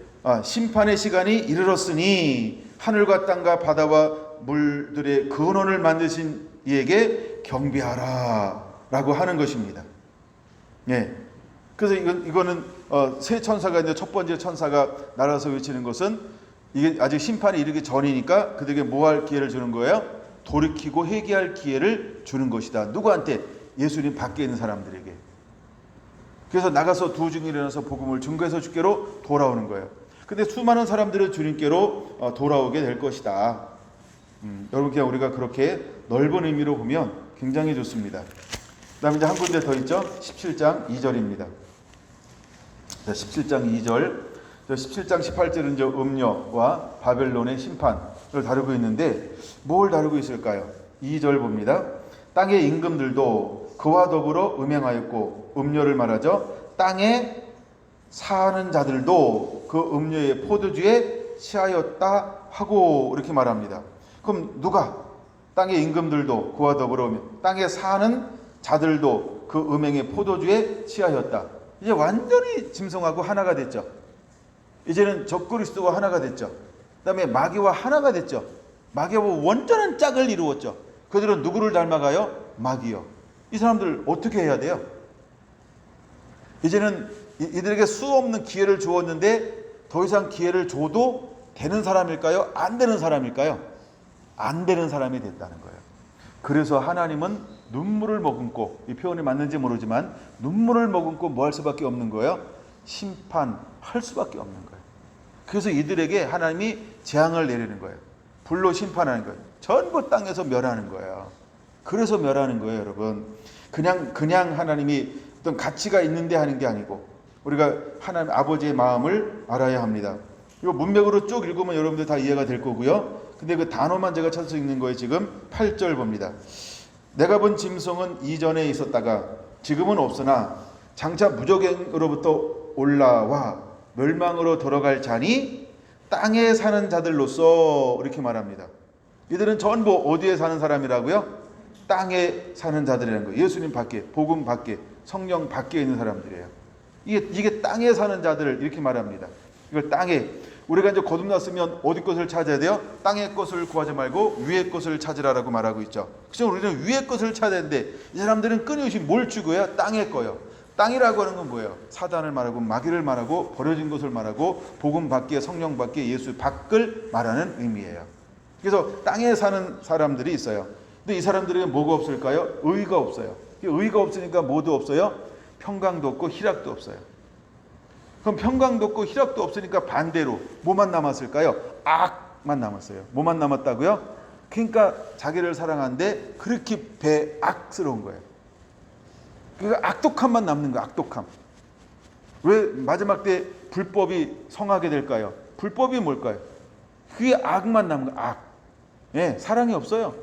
심판의 시간이 이르렀으니 하늘과 땅과 바다와 물들의 근원을 만드신 이에게 경배하라 라고 하는 것입니다. 예. 그래서 이거는 세 천사가 이제 첫 번째 천사가 날아서 외치는 것은 이게 아직 심판이 이르기 전이니까 그들에게 뭐 할 기회를 주는 거예요? 돌이키고 회개할 기회를 주는 것이다. 누구한테? 예수님 밖에 있는 사람들에게. 그래서 나가서 두 증인이 일어나서 복음을 증거해서 주께로 돌아오는 거예요. 근데 수많은 사람들은 주님께로 돌아오게 될 것이다. 여러분, 그냥 우리가 그렇게 넓은 의미로 보면 굉장히 좋습니다. 그 다음에 이제 한 군데 더 있죠. 17장 2절입니다. 17장 2절. 17장 18절은 저 음녀와 바벨론의 심판을 다루고 있는데 뭘 다루고 있을까요? 2절 봅니다. 땅의 임금들도 그와 더불어 음행하였고, 음녀를 말하죠. 땅에 사는 자들도 그 음녀의 포도주에 취하였다 하고 이렇게 말합니다. 그럼 누가? 땅의 임금들도 그와 더불어 땅에 사는 자들도 그 음행의 포도주에 취하였다. 이제 완전히 짐승하고 하나가 됐죠. 이제는 적그리스도와 하나가 됐죠. 그 다음에 마귀와 하나가 됐죠. 마귀와 완전한 짝을 이루었죠. 그들은 누구를 닮아가요? 마귀요. 이 사람들 어떻게 해야 돼요? 이제는 이들에게 수없는 기회를 주었는데 더 이상 기회를 줘도 되는 사람일까요? 안 되는 사람일까요? 안 되는 사람이 됐다는 거예요. 그래서 하나님은 눈물을 머금고, 이 표현이 맞는지 모르지만 눈물을 머금고 뭐 할 수밖에 없는 거예요? 심판할 수밖에 없는 거예요. 그래서 이들에게 하나님이 재앙을 내리는 거예요. 불로 심판하는 거예요. 전부 땅에서 멸하는 거예요. 그래서 멸하는 거예요, 여러분. 그냥 하나님이 어떤 가치가 있는데 하는 게 아니고 우리가 하나님 아버지의 마음을 알아야 합니다. 이거 문맥으로 쭉 읽으면 여러분들 다 이해가 될 거고요. 근데 그 단어만 제가 찾아서 읽는 거예요. 지금 8절 봅니다. 내가 본 짐승은 이전에 있었다가 지금은 없으나 장차 무적행으로부터 올라와 멸망으로 들어갈 자니 땅에 사는 자들로서, 이렇게 말합니다. 이들은 전부 어디에 사는 사람이라고요? 땅에 사는 자들이라는 거예요. 예수님 밖에, 복음 밖에, 성령 밖에 있는 사람들이에요. 이게 땅에 사는 자들, 이렇게 말합니다. 이걸 땅에, 우리가 이제 거듭났으면 어디 것을 찾아야 돼요? 땅의 것을 구하지 말고 위의 것을 찾으라라고 말하고 있죠. 그래서 우리는 위의 것을 찾아야 되는데 이 사람들은 끊임없이 뭘 추구해요? 땅의 거요. 땅이라고 하는 건 뭐예요? 사단을 말하고 마귀를 말하고 버려진 것을 말하고 복음 밖에, 성령 밖에, 예수 밖을 말하는 의미예요. 그래서 땅에 사는 사람들이 있어요. 근데 이 사람들에게 뭐가 없을까요? 의가 없어요. 의가 없으니까 뭐도 없어요? 평강도 없고 희락도 없어요. 그럼 평강도 없고 희락도 없으니까 반대로 뭐만 남았을까요? 악만 남았어요. 뭐만 남았다고요? 그러니까 자기를 사랑하는데 그렇게 배악스러운 거예요. 그러니까 악독함만 남는 거예요. 악독함. 왜 마지막 때 불법이 성하게 될까요? 불법이 뭘까요? 그게 악만 남은 거예요. 악. 예, 사랑이 없어요.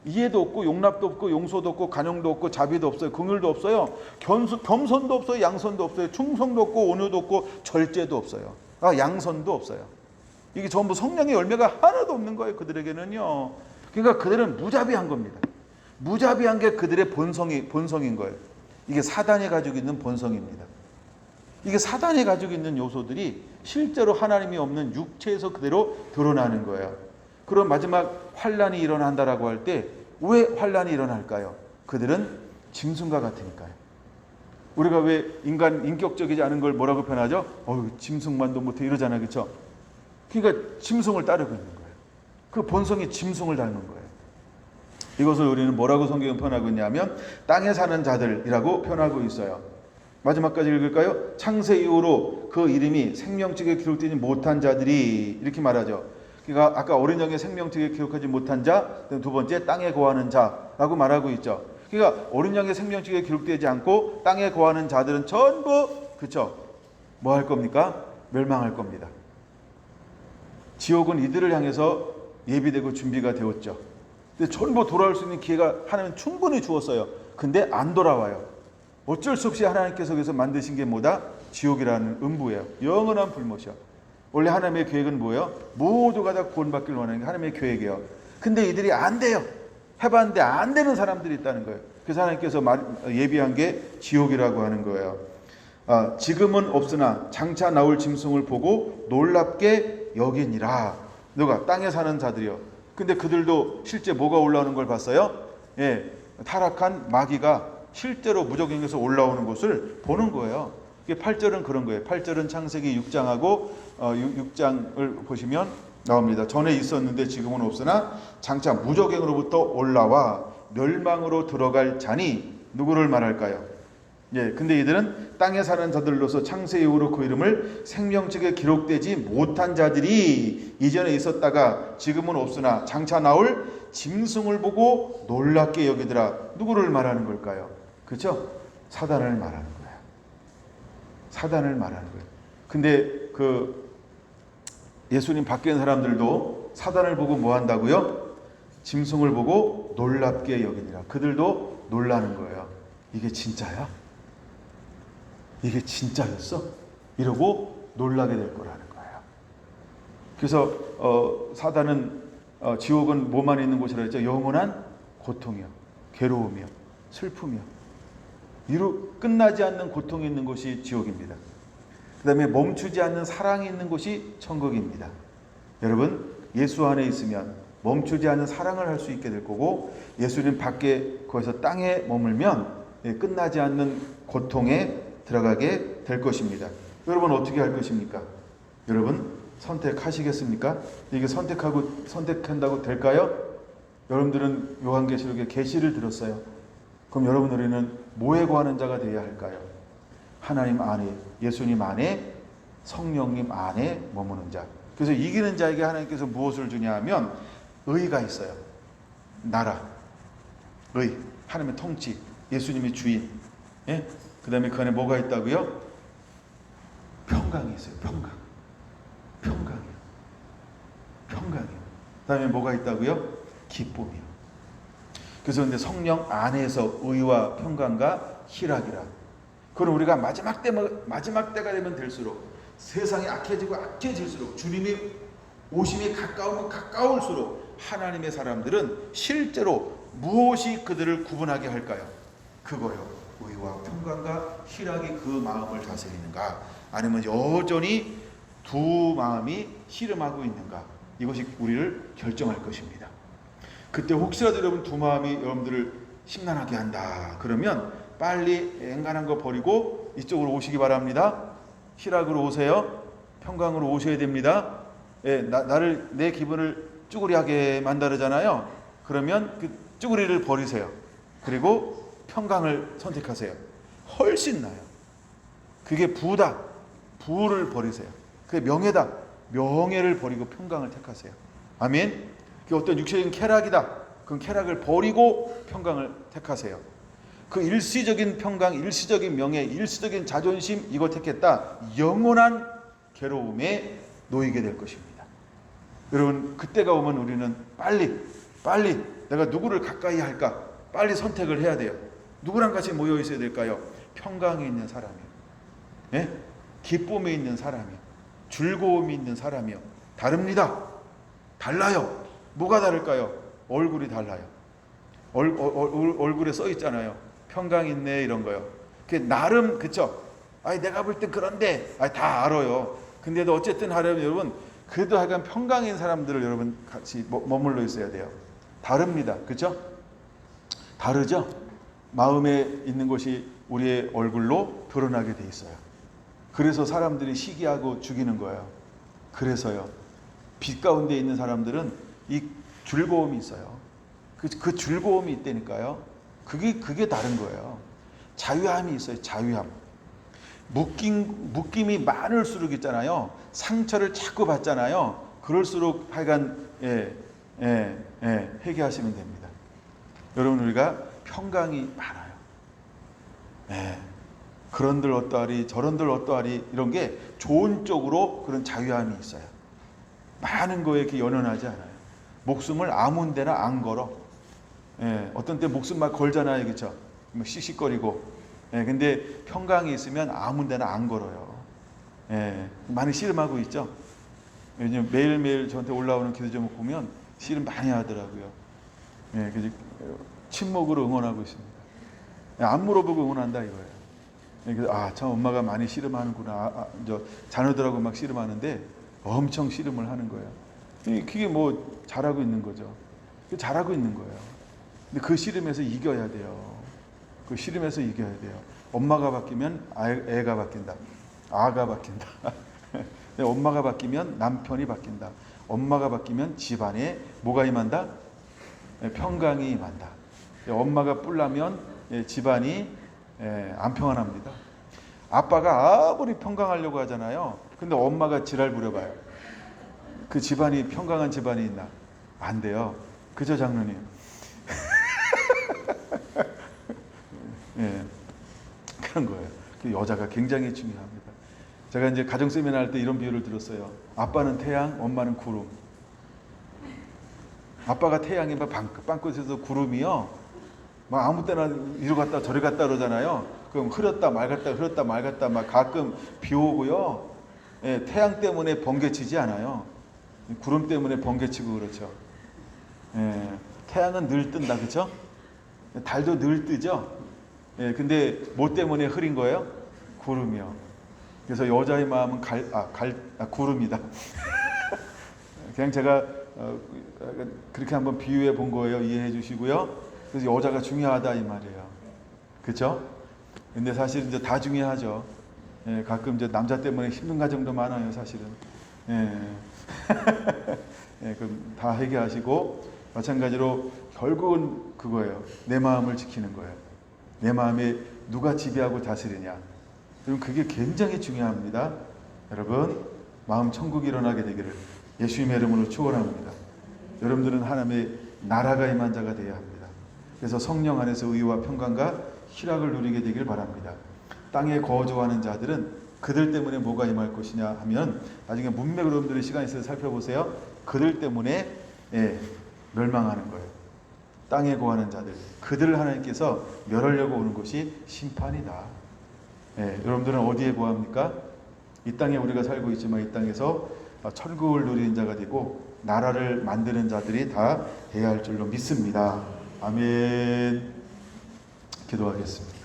이해도 없고 용납도 없고 용서도 없고 간용도 없고 자비도 없어요. 긍휼도 없어요. 겸손도 없어요. 양선도 없어요. 충성도 없고 온유도 없고 절제도 없어요. 양선도 없어요. 이게 전부 성령의 열매가 하나도 없는 거예요. 그들에게는요. 그러니까 그들은 무자비한 겁니다. 무자비한 게 그들의 본성인 거예요. 이게 사단이 가지고 있는 본성입니다. 이게 사단이 가지고 있는 요소들이 실제로 하나님이 없는 육체에서 그대로 드러나는 거예요. 그럼 마지막 환란이 일어난다라고 할 때 왜 환란이 일어날까요? 그들은 짐승과 같으니까요. 우리가 왜 인간 인격적이지 않은 걸 뭐라고 표현하죠? 짐승만도 못해 이러잖아요. 그렇죠? 그러니까 짐승을 따르고 있는 거예요. 그 본성이 짐승을 닮은 거예요. 이것을 우리는 뭐라고 성경은 표현하고 있냐면 땅에 사는 자들이라고 표현하고 있어요. 마지막까지 읽을까요? 창세 이후로 그 이름이 생명책에 기록되지 못한 자들이 이렇게 말하죠. 그러니까 아까 어린 영의 생명책에 기록하지 못한 자, 두 번째 땅에 거하는 자라고 말하고 있죠. 그러니까 어린 영의 생명책에 기록되지 않고 땅에 거하는 자들은 전부 그렇죠? 뭐 할 겁니까? 멸망할 겁니다. 지옥은 이들을 향해서 예비되고 준비가 되었죠. 근데 전부 돌아올 수 있는 기회가 하나님은 충분히 주었어요. 근데 안 돌아와요. 어쩔 수 없이 하나님께서 그래서 만드신 게 뭐다? 지옥이라는 음부예요. 영원한 불못이요. 원래 하나님의 계획은 뭐예요? 모두가 다 구원받기를 원하는 게 하나님의 계획이에요. 근데 이들이 안 돼요. 해봤는데 안 되는 사람들이 있다는 거예요. 그래서 하나님께서 예비한 게 지옥이라고 하는 거예요. 지금은 없으나 장차 나올 짐승을 보고 놀랍게 여기니라. 누가? 땅에 사는 자들이요. 근데 그들도 실제 뭐가 올라오는 걸 봤어요? 예, 타락한 마귀가 실제로 무적행에서 올라오는 것을 보는 거예요. 8절은 그런 거예요. 8절은 창세기 6장하고 6장을 보시면 나옵니다. 전에 있었는데 지금은 없으나 장차 무적행으로부터 올라와 멸망으로 들어갈 자니 누구를 말할까요? 예, 근데 이들은 땅에 사는 자들로서 창세 이후로 그 이름을 생명책에 기록되지 못한 자들이 이전에 있었다가 지금은 없으나 장차 나올 짐승을 보고 놀랍게 여기더라. 누구를 말하는 걸까요? 그렇죠? 사단을 말하는 거예요. 사단을 말하는 거예요. 근데 예수님 밖에 있는 사람들도 사단을 보고 뭐 한다고요? 짐승을 보고 놀랍게 여기니라. 그들도 놀라는 거예요. 이게 진짜야? 이게 진짜였어? 이러고 놀라게 될 거라는 거예요. 그래서 사단은 지옥은 뭐만 있는 곳이라 했죠? 영원한 고통이요, 괴로움이요, 슬픔이요. 이루 끝나지 않는 고통이 있는 곳이 지옥입니다. 그 다음에 멈추지 않는 사랑이 있는 곳이 천국입니다. 여러분, 예수 안에 있으면 멈추지 않는 사랑을 할 수 있게 될 거고, 예수님 밖에 거기서 땅에 머물면 끝나지 않는 고통에 들어가게 될 것입니다. 여러분 어떻게 할 것입니까? 여러분 선택하시겠습니까? 이게 선택한다고 될까요? 여러분들은 요한계시록의 계시를 들었어요. 그럼 여러분 우리는 뭐에 거하는 자가 되어야 할까요? 하나님 안에, 예수님 안에, 성령님 안에 머무는 자. 그래서 이기는 자에게 하나님께서 무엇을 주냐 하면 의가 있어요. 나라, 의, 하나님의 통치, 예수님이 주인. 예? 그 다음에 그 안에 뭐가 있다고요? 평강이 있어요. 평강이요. 그 다음에 뭐가 있다고요? 기쁨이요. 그래서 근데 성령 안에서 의와 평강과 희락이라. 그럼 우리가 마지막 때가 되면 될수록 세상이 악해질수록 주님이 오심이 가까우면 가까울수록 하나님의 사람들은 실제로 무엇이 그들을 구분하게 할까요? 그거요. 의와 평강과 희락이 그 마음을 다스리는가, 아니면 여전히 두 마음이 씨름하고 있는가, 이것이 우리를 결정할 것입니다. 그때 혹시라도 여러분 두 마음이 여러분들을 심란하게 한다 그러면 빨리 엔간한 거 버리고 이쪽으로 오시기 바랍니다. 희락으로 오세요. 평강으로 오셔야 됩니다. 예, 내 기분을 쭈그리하게 만들잖아요. 그러면 그 쭈그리를 버리세요. 그리고 평강을 선택하세요. 훨씬 나아요. 그게 부다. 부를 버리세요. 그게 명예다. 명예를 버리고 평강을 택하세요. 아멘. 그 어떤 육체적인 쾌락이다. 그 쾌락을 버리고 평강을 택하세요. 그 일시적인 평강, 일시적인 명예, 일시적인 자존심 이거 택했다. 영원한 괴로움에 놓이게 될 것입니다. 여러분 그때가 오면 우리는 빨리 내가 누구를 가까이 할까? 빨리 선택을 해야 돼요. 누구랑 같이 모여 있어야 될까요? 평강에 있는 사람이요. 예? 기쁨에 있는 사람이요. 즐거움이 있는 사람이요. 다릅니다. 달라요. 뭐가 다를까요? 얼굴이 달라요. 얼굴에 써 있잖아요. 평강 있네 이런 거요. 그게 나름 그쵸? 아니 내가 볼 땐 그런데 다 알아요. 근데도 어쨌든 하려면 여러분 그래도 하여간 평강인 사람들을 여러분 같이 머물러 있어야 돼요. 다릅니다. 그쵸? 다르죠? 마음에 있는 것이 우리의 얼굴로 드러나게 돼 있어요. 그래서 사람들이 시기하고 죽이는 거예요. 그래서요. 빛 가운데 있는 사람들은 이 즐거움이 있어요. 그 즐거움이 있다니까요. 그게 다른 거예요. 자유함이 있어요. 자유함. 묶임이 많을수록 있잖아요. 상처를 자꾸 받잖아요. 그럴수록 하여간 회개하시면 됩니다. 여러분 우리가 평강이 많아요. 그런들 어떠하리 저런들 어떠하리 이런 게 좋은 쪽으로 그런 자유함이 있어요. 많은 거에 이렇게 연연하지 않아요. 목숨을 아무 데나 안 걸어. 어떤 때 목숨 막 걸잖아요. 그렇죠? 씩씩거리고. 근데 평강이 있으면 아무 데나 안 걸어요. 많이 씨름하고 있죠. 왜냐면 매일매일 저한테 올라오는 기도 제목 보면 씨름 많이 하더라고요. 그래서 침묵으로 응원하고 있습니다. 안 물어보고 응원한다 이거예요. 그래서 참 엄마가 많이 씨름하는구나. 자녀들하고 막 씨름하는데 엄청 씨름을 하는 거예요. 그게 뭐 잘하고 있는 거죠. 잘하고 있는 거예요. 근데 그 씨름에서 이겨야 돼요. 그 씨름에서 이겨야 돼요. 엄마가 바뀌면 애가 바뀐다. 아가 바뀐다. 엄마가 바뀌면 남편이 바뀐다. 엄마가 바뀌면 집안에 뭐가 임한다? 평강이 임한다. 엄마가 뿔나면 집안이 안 평안합니다. 아빠가 아무리 평강하려고 하잖아요. 근데 엄마가 지랄 부려봐요. 그 집안이 평강한 집안이 있나? 안 돼요. 그죠 장로님? 그런 거예요. 그 여자가 굉장히 중요합니다. 제가 이제 가정 세미나 할 때 이런 비유를 들었어요. 아빠는 태양, 엄마는 구름. 아빠가 태양이 막 빵꽃에서 구름이요. 막 아무 때나 이리 갔다 저리 갔다 그러잖아요. 그럼 흐렸다 맑았다 막 가끔 비 오고요. 태양 때문에 번개치지 않아요. 구름 때문에 번개치고 그렇죠. 태양은 늘 뜬다, 그렇죠? 달도 늘 뜨죠. 근데 뭐 때문에 흐린 거예요? 구름이요. 그래서 여자의 마음은 구름이다. 그냥 제가 그렇게 한번 비유해 본 거예요. 이해해 주시고요. 그래서 여자가 중요하다 이 말이에요. 그렇죠? 근데 사실 이제 다 중요하죠. 가끔 이제 남자 때문에 힘든 가정도 많아요, 사실은. 그럼 다 회개하시고 마찬가지로 결국은 그거예요. 내 마음을 지키는 거예요. 내 마음에 누가 지배하고 다스리냐. 그럼 그게 굉장히 중요합니다. 여러분 마음 천국이 일어나게 되기를 예수님의 이름으로 축원합니다. 여러분들은 하나님의 나라가 임한 자가 되어야 합니다. 그래서 성령 안에서 의와 평강과 희락을 누리게 되길 바랍니다. 땅에 거주하는 자들은 그들 때문에 뭐가 임할 것이냐 하면 나중에 문맥 여러분들의 시간이 있어서 살펴보세요. 그들 때문에 멸망하는 거예요. 땅에 거하는 자들, 그들을 하나님께서 멸하려고 오는 것이 심판이다. 여러분들은 어디에 거합니까? 이 땅에 우리가 살고 있지만 이 땅에서 천국을 누리는 자가 되고 나라를 만드는 자들이 다 되어야 할 줄로 믿습니다. 아멘. 기도하겠습니다.